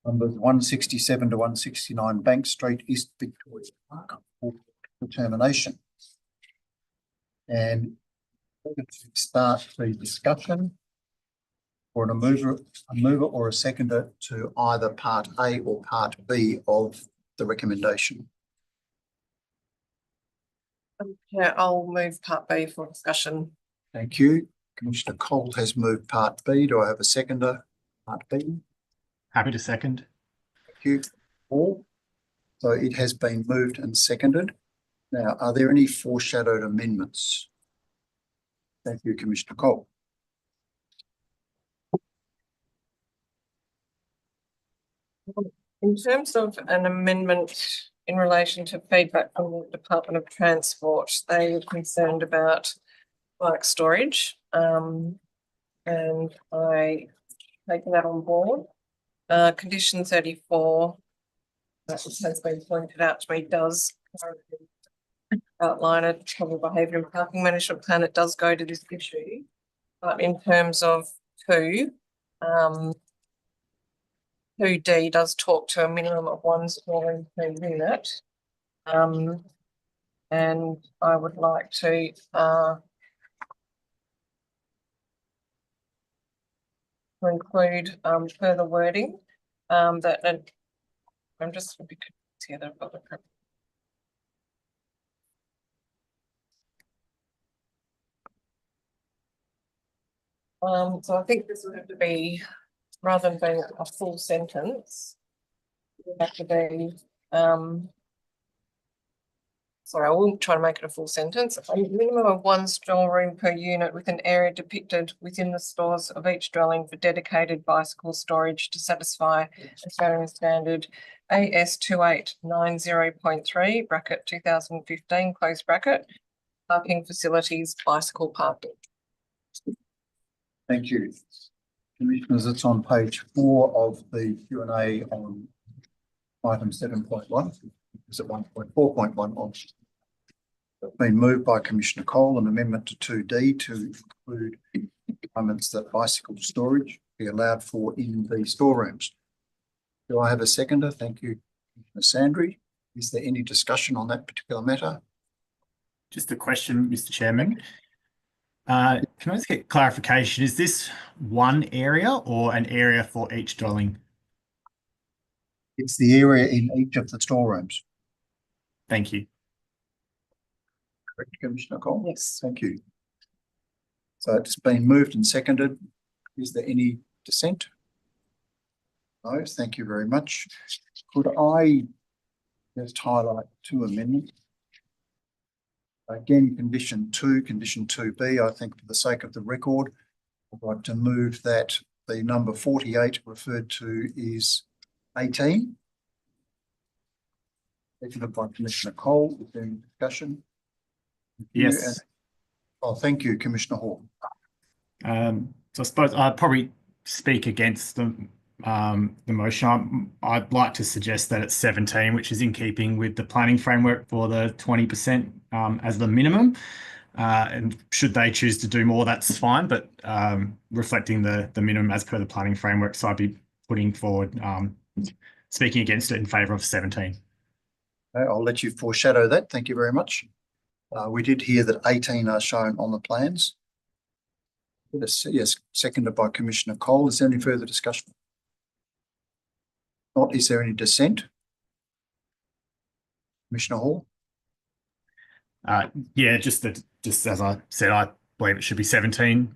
numbers 167 to 169 Bank Street, East Victoria Park, for determination. And to start the discussion, or a mover or a seconder to either Part A or Part B of the recommendation. Yeah, I'll move Part B for discussion. Thank you. Commissioner Cole has moved Part B. Do I have a seconder? Part B. Happy to second. Thank you. Paul. So it has been moved and seconded. Now, are there any foreshadowed amendments? Thank you, Commissioner Cole. In terms of an amendment in relation to feedback from the Department of Transport, they were concerned about bike storage, and I taken that on board. Condition 34, that has been pointed out to me, does outline a trouble behaviour and parking management plan. It does go to this issue, but in terms of 2D does talk to a minimum of 1 story per unit. And I would like to include further wording that, and I'm just a bit confused here that I've got the correct. So I think this would have to be, rather than being a full sentence, it would have to be, sorry, I will try to make it a full sentence. A minimum of 1 storeroom per unit with an area depicted within the stores of each dwelling for dedicated bicycle storage to satisfy Australian standard AS 2890.3 bracket 2015 close bracket, parking facilities, bicycle parking. Thank you. Commissioners, it's on page 4 of the Q&A on item 7.1. Is it 1.4.1 on? It's been moved by Commissioner Cole, an amendment to 2D to include requirements that bicycle storage be allowed for in the storerooms. Do I have a seconder? Thank you, Commissioner Sandry. Is there any discussion on that particular matter? Just a question, Mr. Chairman. Can I just get clarification? Is this one area or an area for each dwelling? It's the area in each of the storerooms. Thank you. Correct, Commissioner Cole? Yes. Thank you. So it's been moved and seconded. Is there any dissent? No, thank you very much. Could I just highlight 2 amendments? Again, condition 2, condition 2B, I think for the sake of the record, I'd like to move that the number 48 referred to is 18. Seconded by Commissioner Cole. Is there any discussion? Yes. Oh, thank you, Commissioner Hall. So I suppose I'd probably speak against the motion. I'd like to suggest that it's 17, which is in keeping with the planning framework for the 20% as the minimum. And should they choose to do more, that's fine, but reflecting the minimum as per the planning framework. So I'd be putting forward, speaking against it in favour of 17. Okay, I'll let you foreshadow that. Thank you very much. We did hear that 18 are shown on the plans. Yes, seconded by Commissioner Cole. Is there any further discussion? Not, is there any dissent? Commissioner Hall? Yeah, just as I said, I believe it should be 17,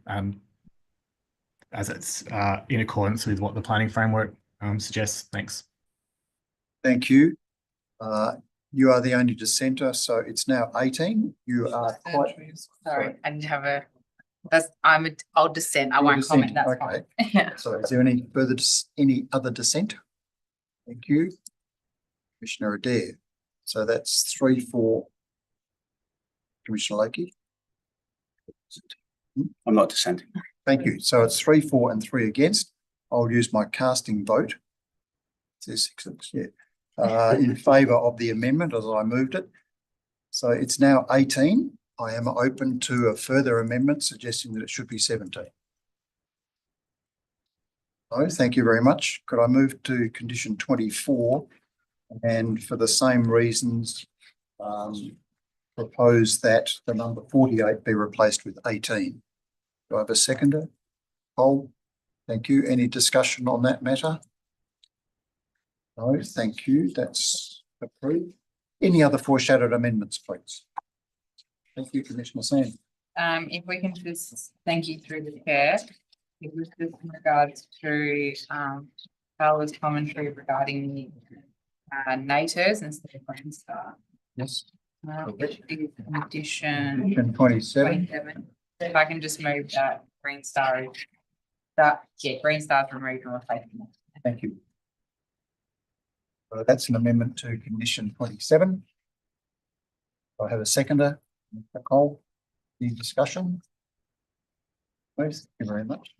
as it's in accordance with what the planning framework suggests. Thanks. Thank you. You are the only dissenter, so it's now 18. You are quite. Sorry, I didn't have I'll dissent. I You'll won't dissent, comment. That's okay. fine. Yeah. So is there any further, any other dissent? Thank you. Commissioner Adair. So that's 3-4. Commissioner Lakey. I'm not dissenting. Thank you. So it's 3-4 and 3 against. I'll use my casting vote. There's 6, yeah, in favour of the amendment as I moved it. So it's now 18. I am open to a further amendment suggesting that it should be 17. No, thank you very much. Could I move to condition 24 and for the same reasons propose that the number 48 be replaced with 18? Do I have a seconder? Cole, thank you. Any discussion on that matter? No, thank you. That's approved. Any other foreshadowed amendments, please? Thank you, Commissioner Sand. If we can just thank you through the chair. It was just in regards to Carla's commentary regarding the NATOs instead of Green Star. Yes. Condition Condition 27. 27. If I can just move that Green Star Green Star's removed and replaced. Thank you. That's an amendment to condition 27. I have a seconder. Nicole, any discussion? No, thank you very much.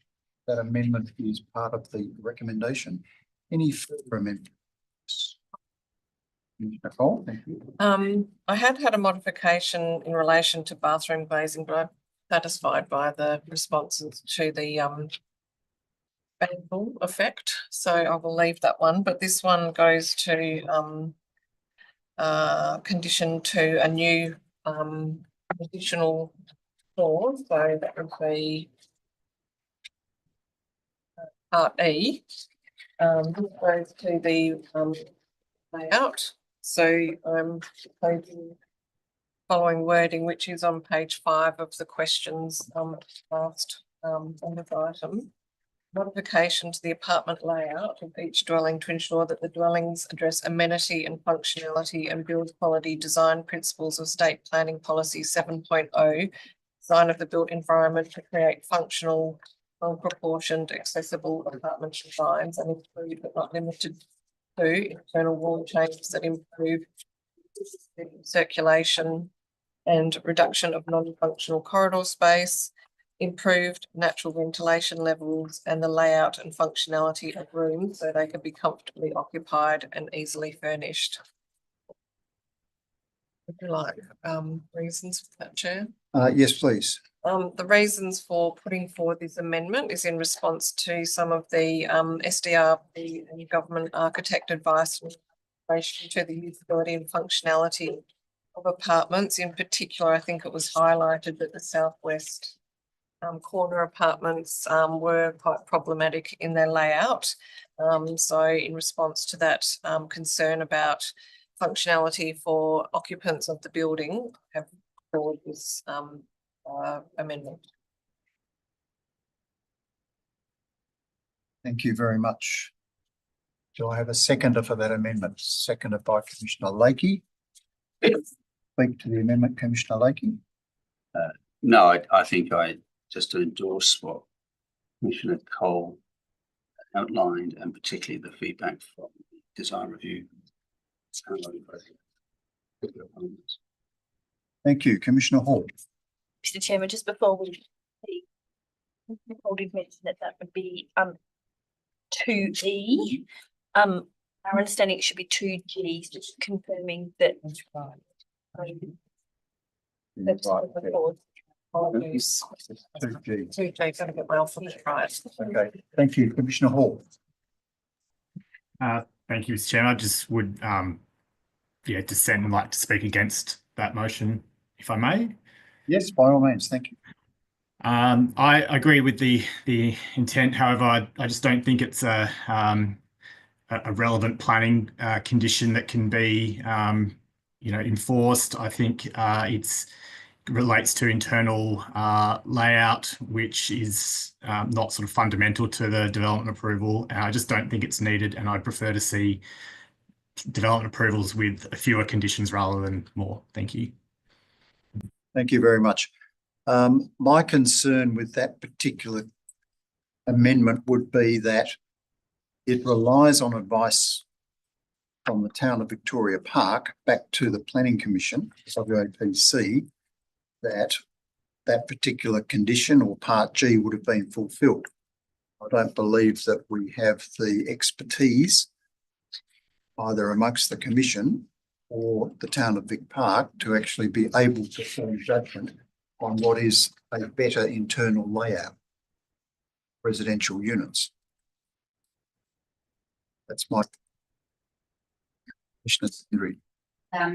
That amendment is part of the recommendation. Any further amendments? Nicole, thank you. I had a modification in relation to bathroom glazing, but I'm satisfied by the responses to the painful effect, so I will leave that one. But this one goes to condition 2, a new additional clause, so that would be part E. This goes to the layout. So I'm proposing following wording, which is on page 5 of the questions asked on this item. Modification to the apartment layout of each dwelling to ensure that the dwellings address amenity and functionality and build quality design principles of State Planning Policy 7.0, design of the built environment to create functional, well-proportioned, accessible apartment designs and include but not limited to internal wall changes that improve circulation and reduction of non-functional corridor space, improved natural ventilation levels and the layout and functionality of rooms so they can be comfortably occupied and easily furnished. Would you like reasons for that, Chair? Yes, please. The reasons for putting forward this amendment is in response to some of the SDRP and government architect advice in relation to the usability and functionality of apartments. In particular, I think it was highlighted that the southwest corner apartments were quite problematic in their layout. So in response to that concern about functionality for occupants of the building, I have forward this amendment. Thank you very much. Do I have a seconder for that amendment? Seconded by Commissioner Lakey. Speak to the amendment, Commissioner Lakey. No, I think I just to endorse what Commissioner Cole outlined, and particularly the feedback from the design review. Thank you, Commissioner Hall. Mr. Chairman, just before we Nicole did mention that would be 2E. Our understanding it should be 2G, just confirming that. That's Right. Apologies. 2G. 2G, gotta get my alphabet right. Okay, thank you, Commissioner Hall. Thank you, Mr. Chairman. I just would dissent and like to speak against that motion, if I may. Yes, by all means, thank you. I agree with the intent. However, I just don't think it's a relevant planning condition that can be enforced. I think it's relates to internal layout, which is not sort of fundamental to the development approval. And I just don't think it's needed, and I'd prefer to see development approvals with fewer conditions rather than more. Thank you. Thank you very much. My concern with that particular amendment would be that it relies on advice from the town of Victoria Park back to the Planning Commission, WAPC, that particular condition or Part G would have been fulfilled. I don't believe that we have the expertise either amongst the Commission or the town of Vic Park to actually be able to form judgment on what is a better internal layout residential units. That's my Commissioner Henry.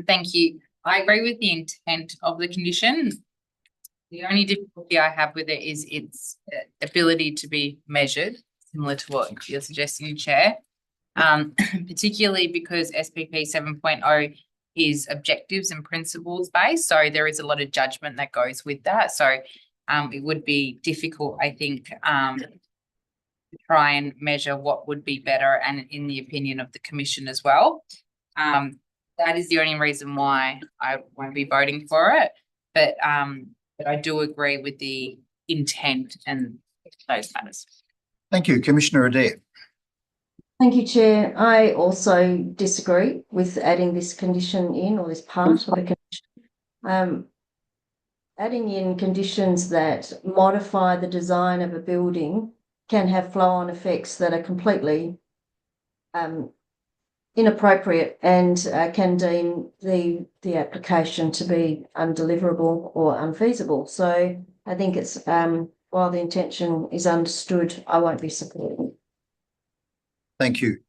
Thank you. I agree with the intent of the condition. The only difficulty I have with it is its ability to be measured, similar to what you're suggesting, Chair, particularly because SPP 7.0 is objectives and principles based. So there is a lot of judgment that goes with that. So it would be difficult, I think, to try and measure what would be better, and in the opinion of the Commission as well. That is the only reason why I won't be voting for it. But I do agree with the intent and those matters. Thank you, Commissioner Adair. Thank you, Chair. I also disagree with adding this condition in, or this part of the condition. Adding in conditions that modify the design of a building can have flow-on effects that are completely inappropriate and can deem the application to be undeliverable or unfeasible. So I think it's while the intention is understood, I won't be supporting. Thank you.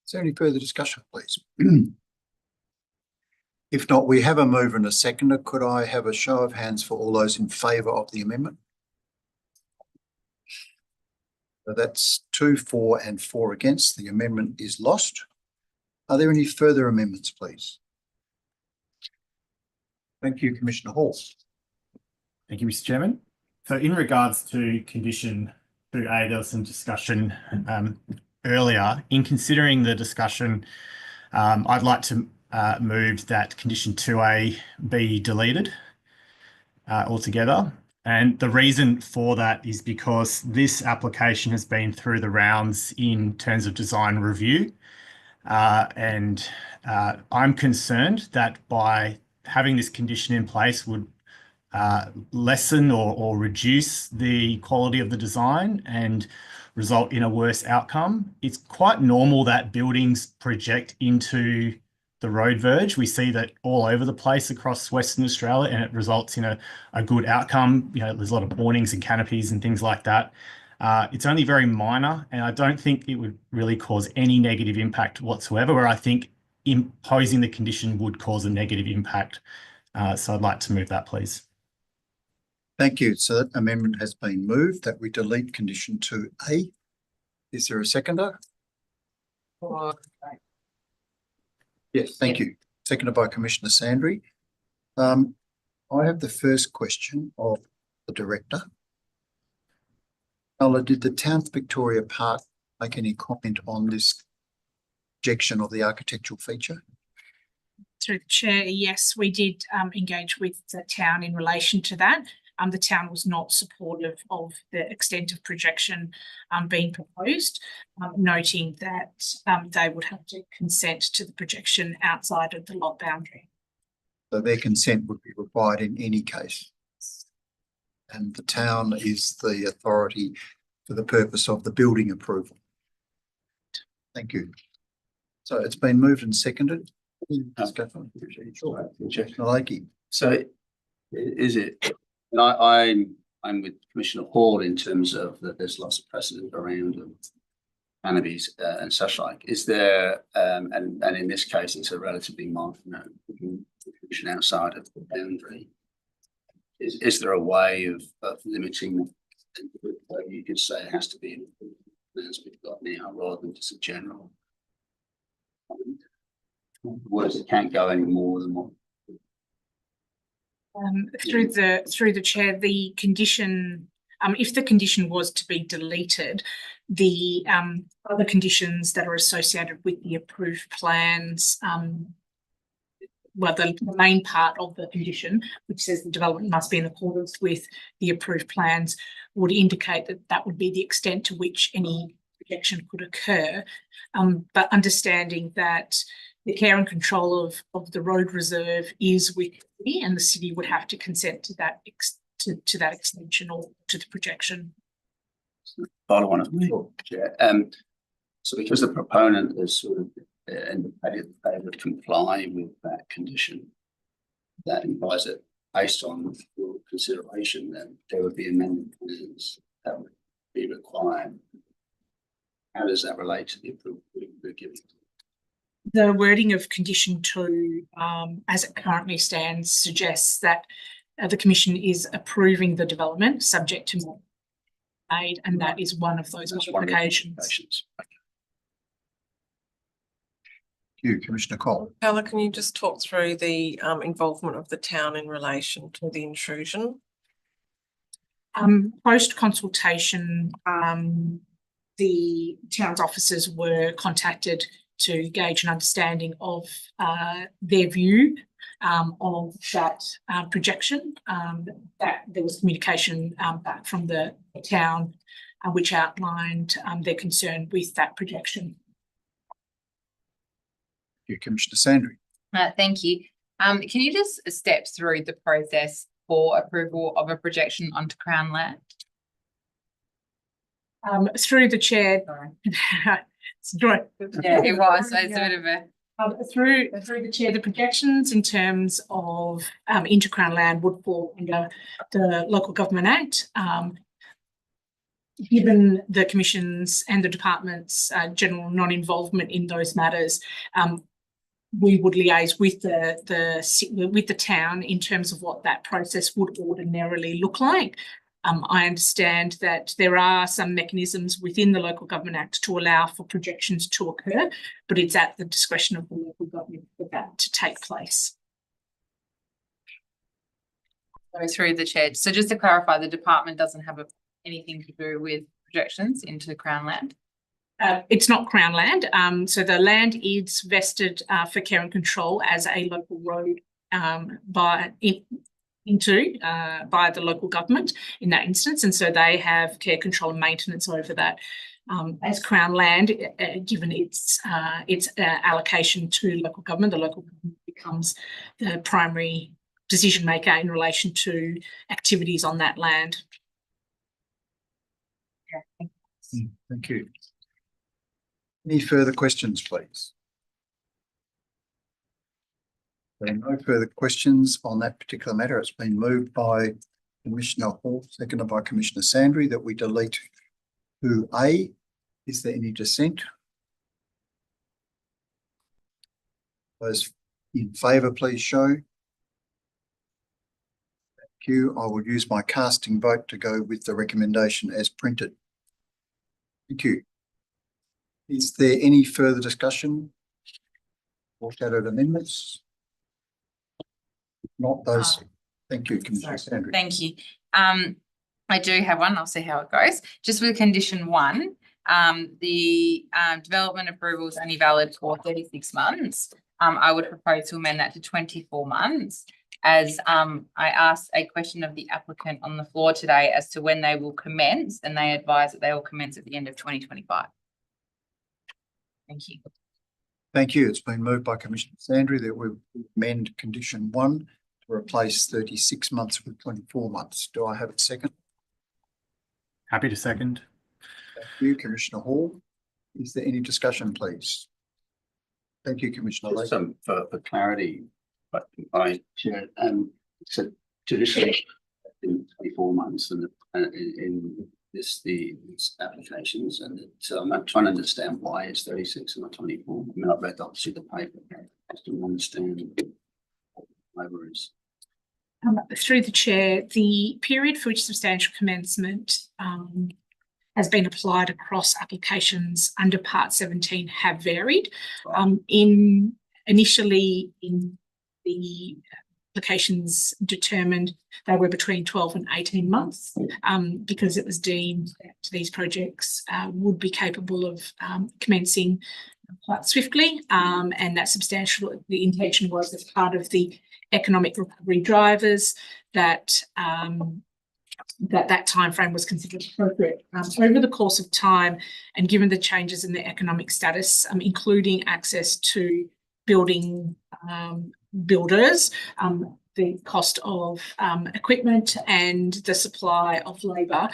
Is there any further discussion, please? If not, we have a mover and a seconder. Could I have a show of hands for all those in favour of the amendment? So that's 2, 4 and 4 against. The amendment is lost. Are there any further amendments, please? Thank you, Commissioner Hall. Thank you, Mr. Chairman. So in regards to condition 2A, there was some discussion earlier. In considering the discussion, I'd like to move that condition 2A be deleted altogether. And the reason for that is because this application has been through the rounds in terms of design review. And I'm concerned that by having this condition in place would lessen or reduce the quality of the design and result in a worse outcome. It's quite normal that buildings project into the road verge. We see that all over the place across Western Australia, and it results in a good outcome. There's a lot of awnings and canopies and things like that. It's only very minor, and I don't think it would really cause any negative impact whatsoever, where I think imposing the condition would cause a negative impact. So I'd like to move that, please. Thank you. So that amendment has been moved that we delete condition 2A. Is there a seconder? Yes, thank you. Seconded by Commissioner Sandry. I have the first question of the Director. Ella, did the Town of Victoria Park make any comment on this objection of the architectural feature? Through the Chair, yes, we did engage with the town in relation to that. The town was not supportive of the extent of projection being proposed, noting that they would have to consent to the projection outside of the lot boundary. So their consent would be required in any case. And the town is the authority for the purpose of the building approval. Thank you. So it's been moved and seconded. So is it, and I'm with Commissioner Hall in terms of that there's lots of precedent around canopies and such like. Is there, and in this case, it's a relatively minor condition outside of the boundary. Is there a way of limiting? You could say it has to be as we've got now, rather than just a general comment. words, it can't go any more than what. Through the chair, the condition, if the condition was to be deleted, the other conditions that are associated with the approved plans, well, the main part of the condition, which says the development must be in accordance with the approved plans, would indicate that that would be the extent to which any projection could occur. But understanding that the care and control of the road reserve is with the city, and the city would have to consent to that to that extension or to the projection. Follow on, so because the proponent has sort of indicated that they would comply with that condition, that implies that based on your consideration, then there would be amendment plans that would be required. How does that relate to the approval we're giving? The wording of condition 2, as it currently stands, suggests that the Commission is approving the development subject to aid, and that is one of those modifications. Thank you, Commissioner Cole. Carla, can you just talk through the involvement of the town in relation to the intrusion? Post consultation, the town's officers were contacted to gauge an understanding of their view of that projection. That there was communication back from the town, which outlined their concern with that projection. Thank you, Commissioner Sandry. Thank you. Can you just step through the process for approval of a projection onto Crown land? Through the chair. Yeah, it was. So it's a bit of a. Through the chair, the projections in terms of inter-Crown land would fall under the Local Government Act. Given the Commission's and the Department's general non-involvement in those matters, we would liaise with the town in terms of what that process would ordinarily look like. I understand that there are some mechanisms within the Local Government Act to allow for projections to occur, but it's at the discretion of the local government for that to take place. So through the chair. So just to clarify, the department doesn't have anything to do with projections into Crown land? It's not Crown land. So the land is vested for care and control as a local road by the local government in that instance, and so they have care, control and maintenance over that. As Crown land, given its allocation to local government, the local government becomes the primary decision maker in relation to activities on that land. Thank you. Any further questions, please? There are no further questions on that particular matter. It's been moved by Commissioner Hall, seconded by Commissioner Sandry, that we delete 2A. Is there any dissent? Those in favour, please show. Thank you. I will use my casting vote to go with the recommendation as printed. Thank you. Is there any further discussion or shadowed amendments? Not those. Thank you, Commissioner Sandry. Thank you. I do have one. I'll see how it goes. Just with condition 1, the development approval is only valid for 36 months. I would propose to amend that to 24 months, as I asked a question of the applicant on the floor today as to when they will commence, and they advise that they will commence at the end of 2025. Thank you. Thank you. It's been moved by Commissioner Sandry that we amend condition 1 to replace 36 months with 24 months. Do I have a second? Happy to second. Thank you, Commissioner Hall. Is there any discussion, please? Thank you, Commissioner Lake. For clarity, but I so traditionally in 24 months and in these applications, and so I'm trying to understand why it's 36 and not 24. I mean, I've read obviously the paper. I still understand what the paper is. Through the chair, the period for which substantial commencement has been applied across applications under Part 17 have varied. In Initially, in the applications determined they were between 12 and 18 months because it was deemed that these projects would be capable of commencing quite swiftly, and that the intention was as part of the economic recovery drivers that that timeframe was considered appropriate. Over the course of time, and given the changes in the economic status, including access to building builders, the cost of equipment and the supply of labour,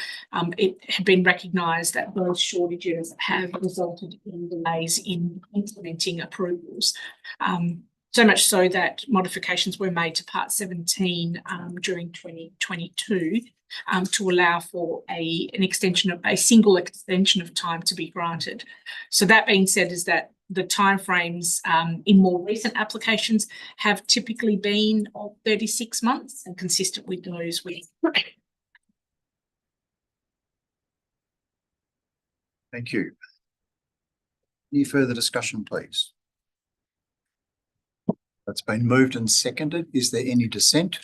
it had been recognised that those shortages have resulted in delays in implementing approvals. So much so that modifications were made to Part 17 during 2022 to allow for a single extension of time to be granted. So that being said, is that the timeframes in more recent applications have typically been of 36 months and consistent with those with. Thank you. Any further discussion, please? That's been moved and seconded. Is there any dissent?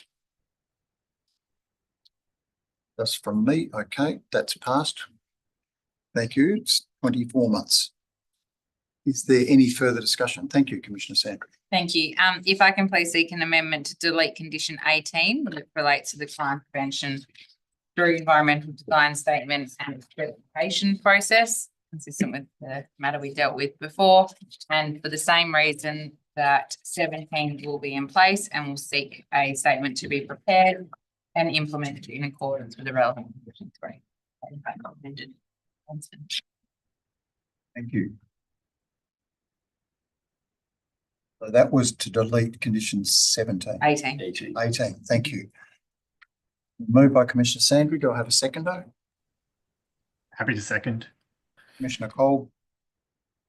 That's from me. Okay, that's passed. Thank you. It's 24 months. Is there any further discussion? Thank you, Commissioner Sandry. Thank you. If I can please seek an amendment to delete condition 18, which relates to the crime prevention through environmental design statement and certification process, consistent with the matter we dealt with before, and for the same reason that 17 will be in place, and will seek a statement to be prepared and implemented in accordance with the relevant conditions. Thank you. So that was to delete condition 17. 18. 18. Thank you. Moved by Commissioner Sandry. Do I have a seconder? Happy to second. Commissioner Cole.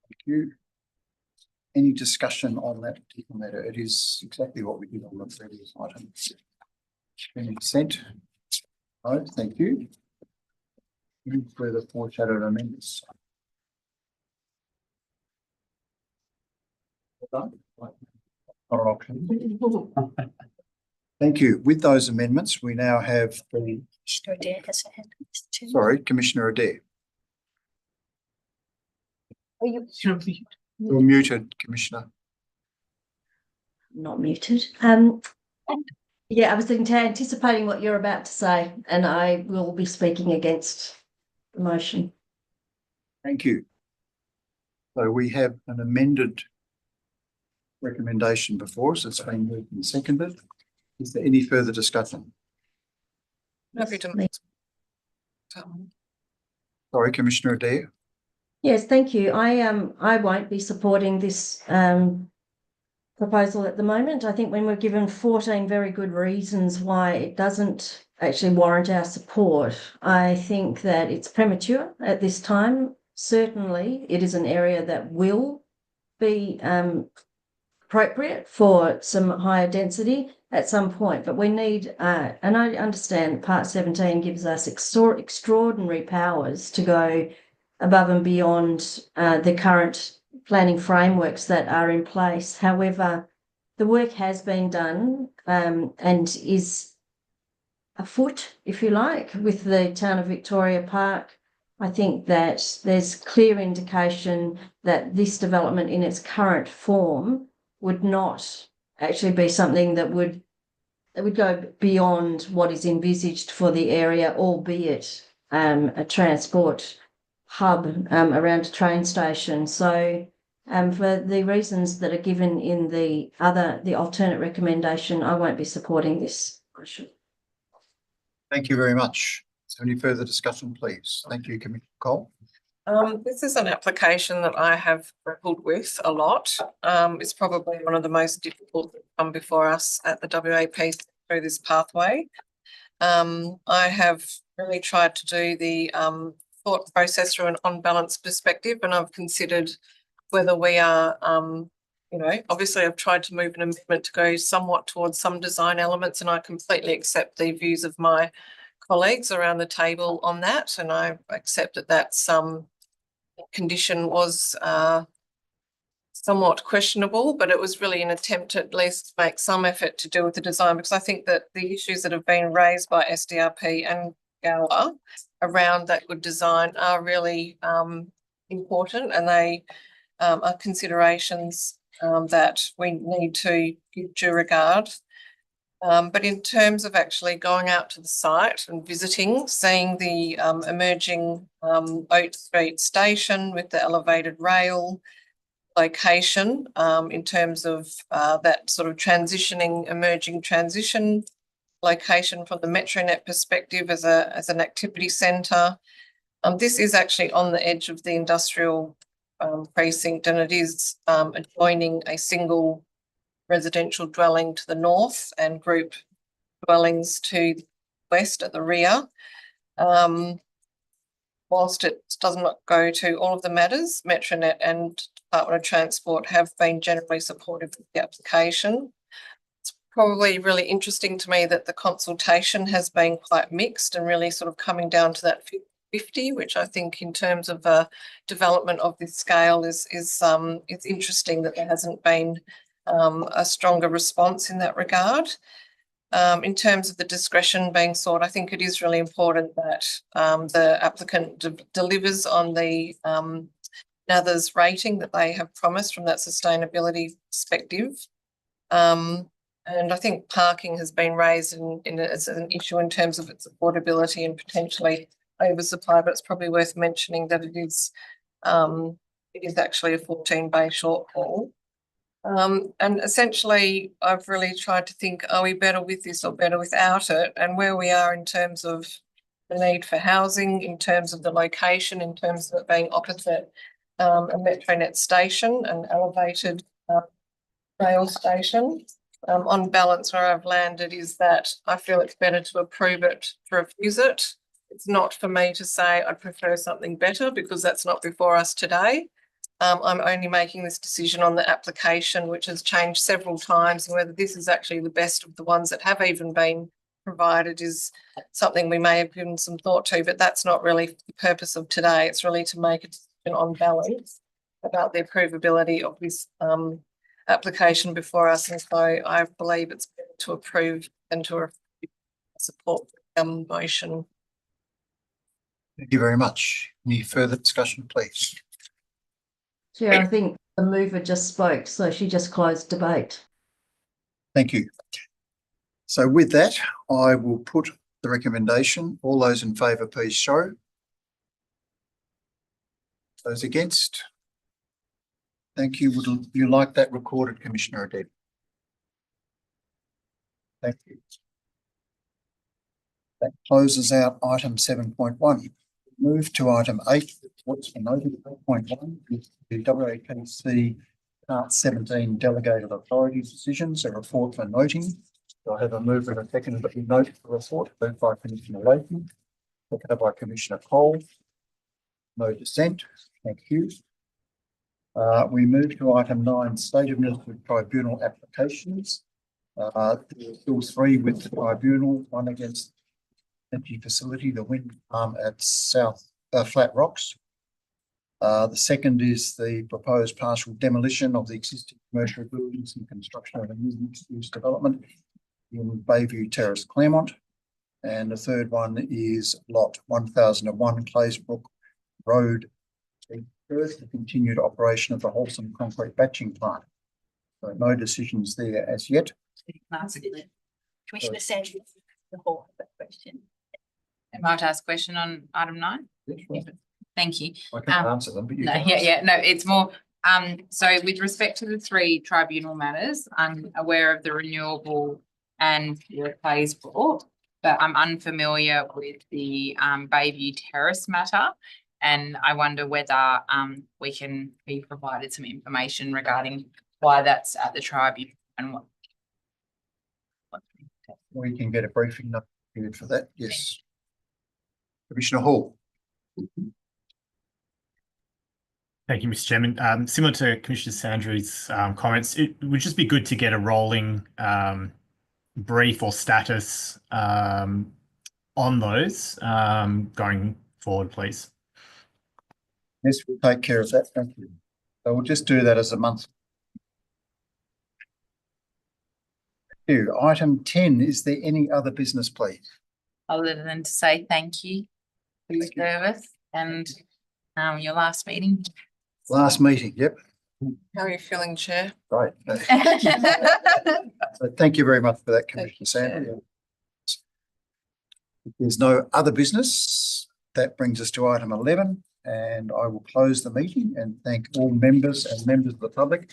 Thank you. Any discussion on that particular matter? It is exactly what we did on the previous item. Any dissent? No, thank you. Any further foreshadowed amendments? Not an option. Thank you. With those amendments, we now have the. Sorry, Commissioner Adair. You're muted, Commissioner. Not muted. Yeah, I was anticipating what you're about to say, and I will be speaking against the motion. Thank you. So we have an amended recommendation before us. It's been moved and seconded. Is there any further discussion? Happy to. Sorry, Commissioner Adair. Yes, thank you. I won't be supporting this proposal at the moment. I think when we're given 14 very good reasons why it doesn't actually warrant our support, I think that it's premature at this time. Certainly, it is an area that will be appropriate for some higher density at some point, but we need, and I understand Part 17 gives us extraordinary powers to go above and beyond the current planning frameworks that are in place. However, the work has been done and is afoot, if you like, with the Town of Victoria Park. I think that there's clear indication that this development in its current form would not actually be something that would go beyond what is envisaged for the area, albeit a transport hub around a train station. So for the reasons that are given in the alternate recommendation, I won't be supporting this. Thank you very much. Is there any further discussion, please? Thank you, Commissioner Cole. This is an application that I have grappled with a lot. It's probably one of the most difficult that come before us at the WAPC through this pathway. I have really tried to do the thought process through an on-balance perspective, and I've considered whether we are, obviously I've tried to move an amendment to go somewhat towards some design elements, and I completely accept the views of my colleagues around the table on that, and I accept that some condition was somewhat questionable, but it was really an attempt to at least make some effort to do with the design, because I think that the issues that have been raised by SDRP and GALA around that good design are really important, and they are considerations that we need to give due regard. But in terms of actually going out to the site and visiting, seeing the emerging Oat Street station with the elevated rail location, in terms of that sort of emerging transition location from the Metronet perspective as an activity centre. This is actually on the edge of the industrial precinct, and it is adjoining a single residential dwelling to the north and group dwellings to the west at the rear. Whilst it does not go to all of the matters, Metronet and Department of Transport have been generally supportive of the application. It's probably really interesting to me that the consultation has been quite mixed and really sort of coming down to that 50, which I think in terms of development of this scale is it's interesting that there hasn't been a stronger response in that regard. In terms of the discretion being sought, I think it is really important that the applicant delivers on the NATHERS rating that they have promised from that sustainability perspective. And I think parking has been raised as an issue in terms of its affordability and potentially oversupply, but it's probably worth mentioning that it is actually a 14-bay shortfall. And essentially, I've really tried to think, are we better with this or better without it? And where we are in terms of the need for housing, in terms of the location, in terms of it being opposite a Metronet station, an elevated rail station. On balance, where I've landed is that I feel it's better to approve it to refuse it. It's not for me to say I'd prefer something better, because that's not before us today. I'm only making this decision on the application, which has changed several times, and whether this is actually the best of the ones that have even been provided is something we may have given some thought to, but that's not really the purpose of today. It's really to make a decision on balance about the approvability of this application before us, and so I believe it's better to approve than to support the motion. Thank you very much. Any further discussion, please? Chair, I think the mover just spoke, so she just closed debate. Thank you. So with that, I will put the recommendation. All those in favour, please show. Those against? Thank you. Would you like that recorded, Commissioner Adeb? Thank you. That closes out item 7.1. Move to item 8. What's been noted, 8.1 is the WAPC Part 17 Delegated Authorities Decisions, a report for noting. So I have a mover and a second that we note the report, moved by Commissioner Layton, seconded by Commissioner Cole. No dissent. Thank you. We move to item 9, State Administrative Tribunal applications. There are still 3 with the tribunal, one against energy facility, the wind farm at Flat Rocks. The second is the proposed partial demolition of the existing commercial buildings and construction of a new mixed-use development in Bayview Terrace, Claremont. And the third one is lot 1001 Claysbrook Road, the continued operation of the Wholesome Concrete Batching Plant. So no decisions there as yet. Commissioner Sanders, the whole of that question. Am I to ask a question on item 9? Yes, well, Thank you. I can't answer them, but you No, can no, it's more, so with respect to the 3 tribunal matters, I'm aware of the renewable and the Claysbrook, but I'm unfamiliar with the Bayview Terrace matter, and I wonder whether we can be provided some information regarding why that's at the tribunal and what. We can get a briefing period for that. Yes. Commissioner Hall. Thank you, Mr. Chairman. Similar to Commissioner Sandry's comments, it would just be good to get a rolling brief or status on those going forward, please. Yes, we'll take care of that. Thank you. So we'll just do that as a month you. Item 10, is there any other business, please? Other than to say thank you for your service and your last meeting. Last meeting, yep. How are you feeling, Chair? Right. So thank you very much for that, Commissioner Sanders. If there's no other business, that brings us to item 11, and I will close the meeting and thank all members and members of the public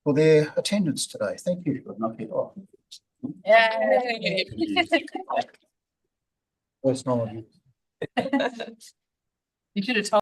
for their attendance today. Thank you. Yay. First knowledge. You should have told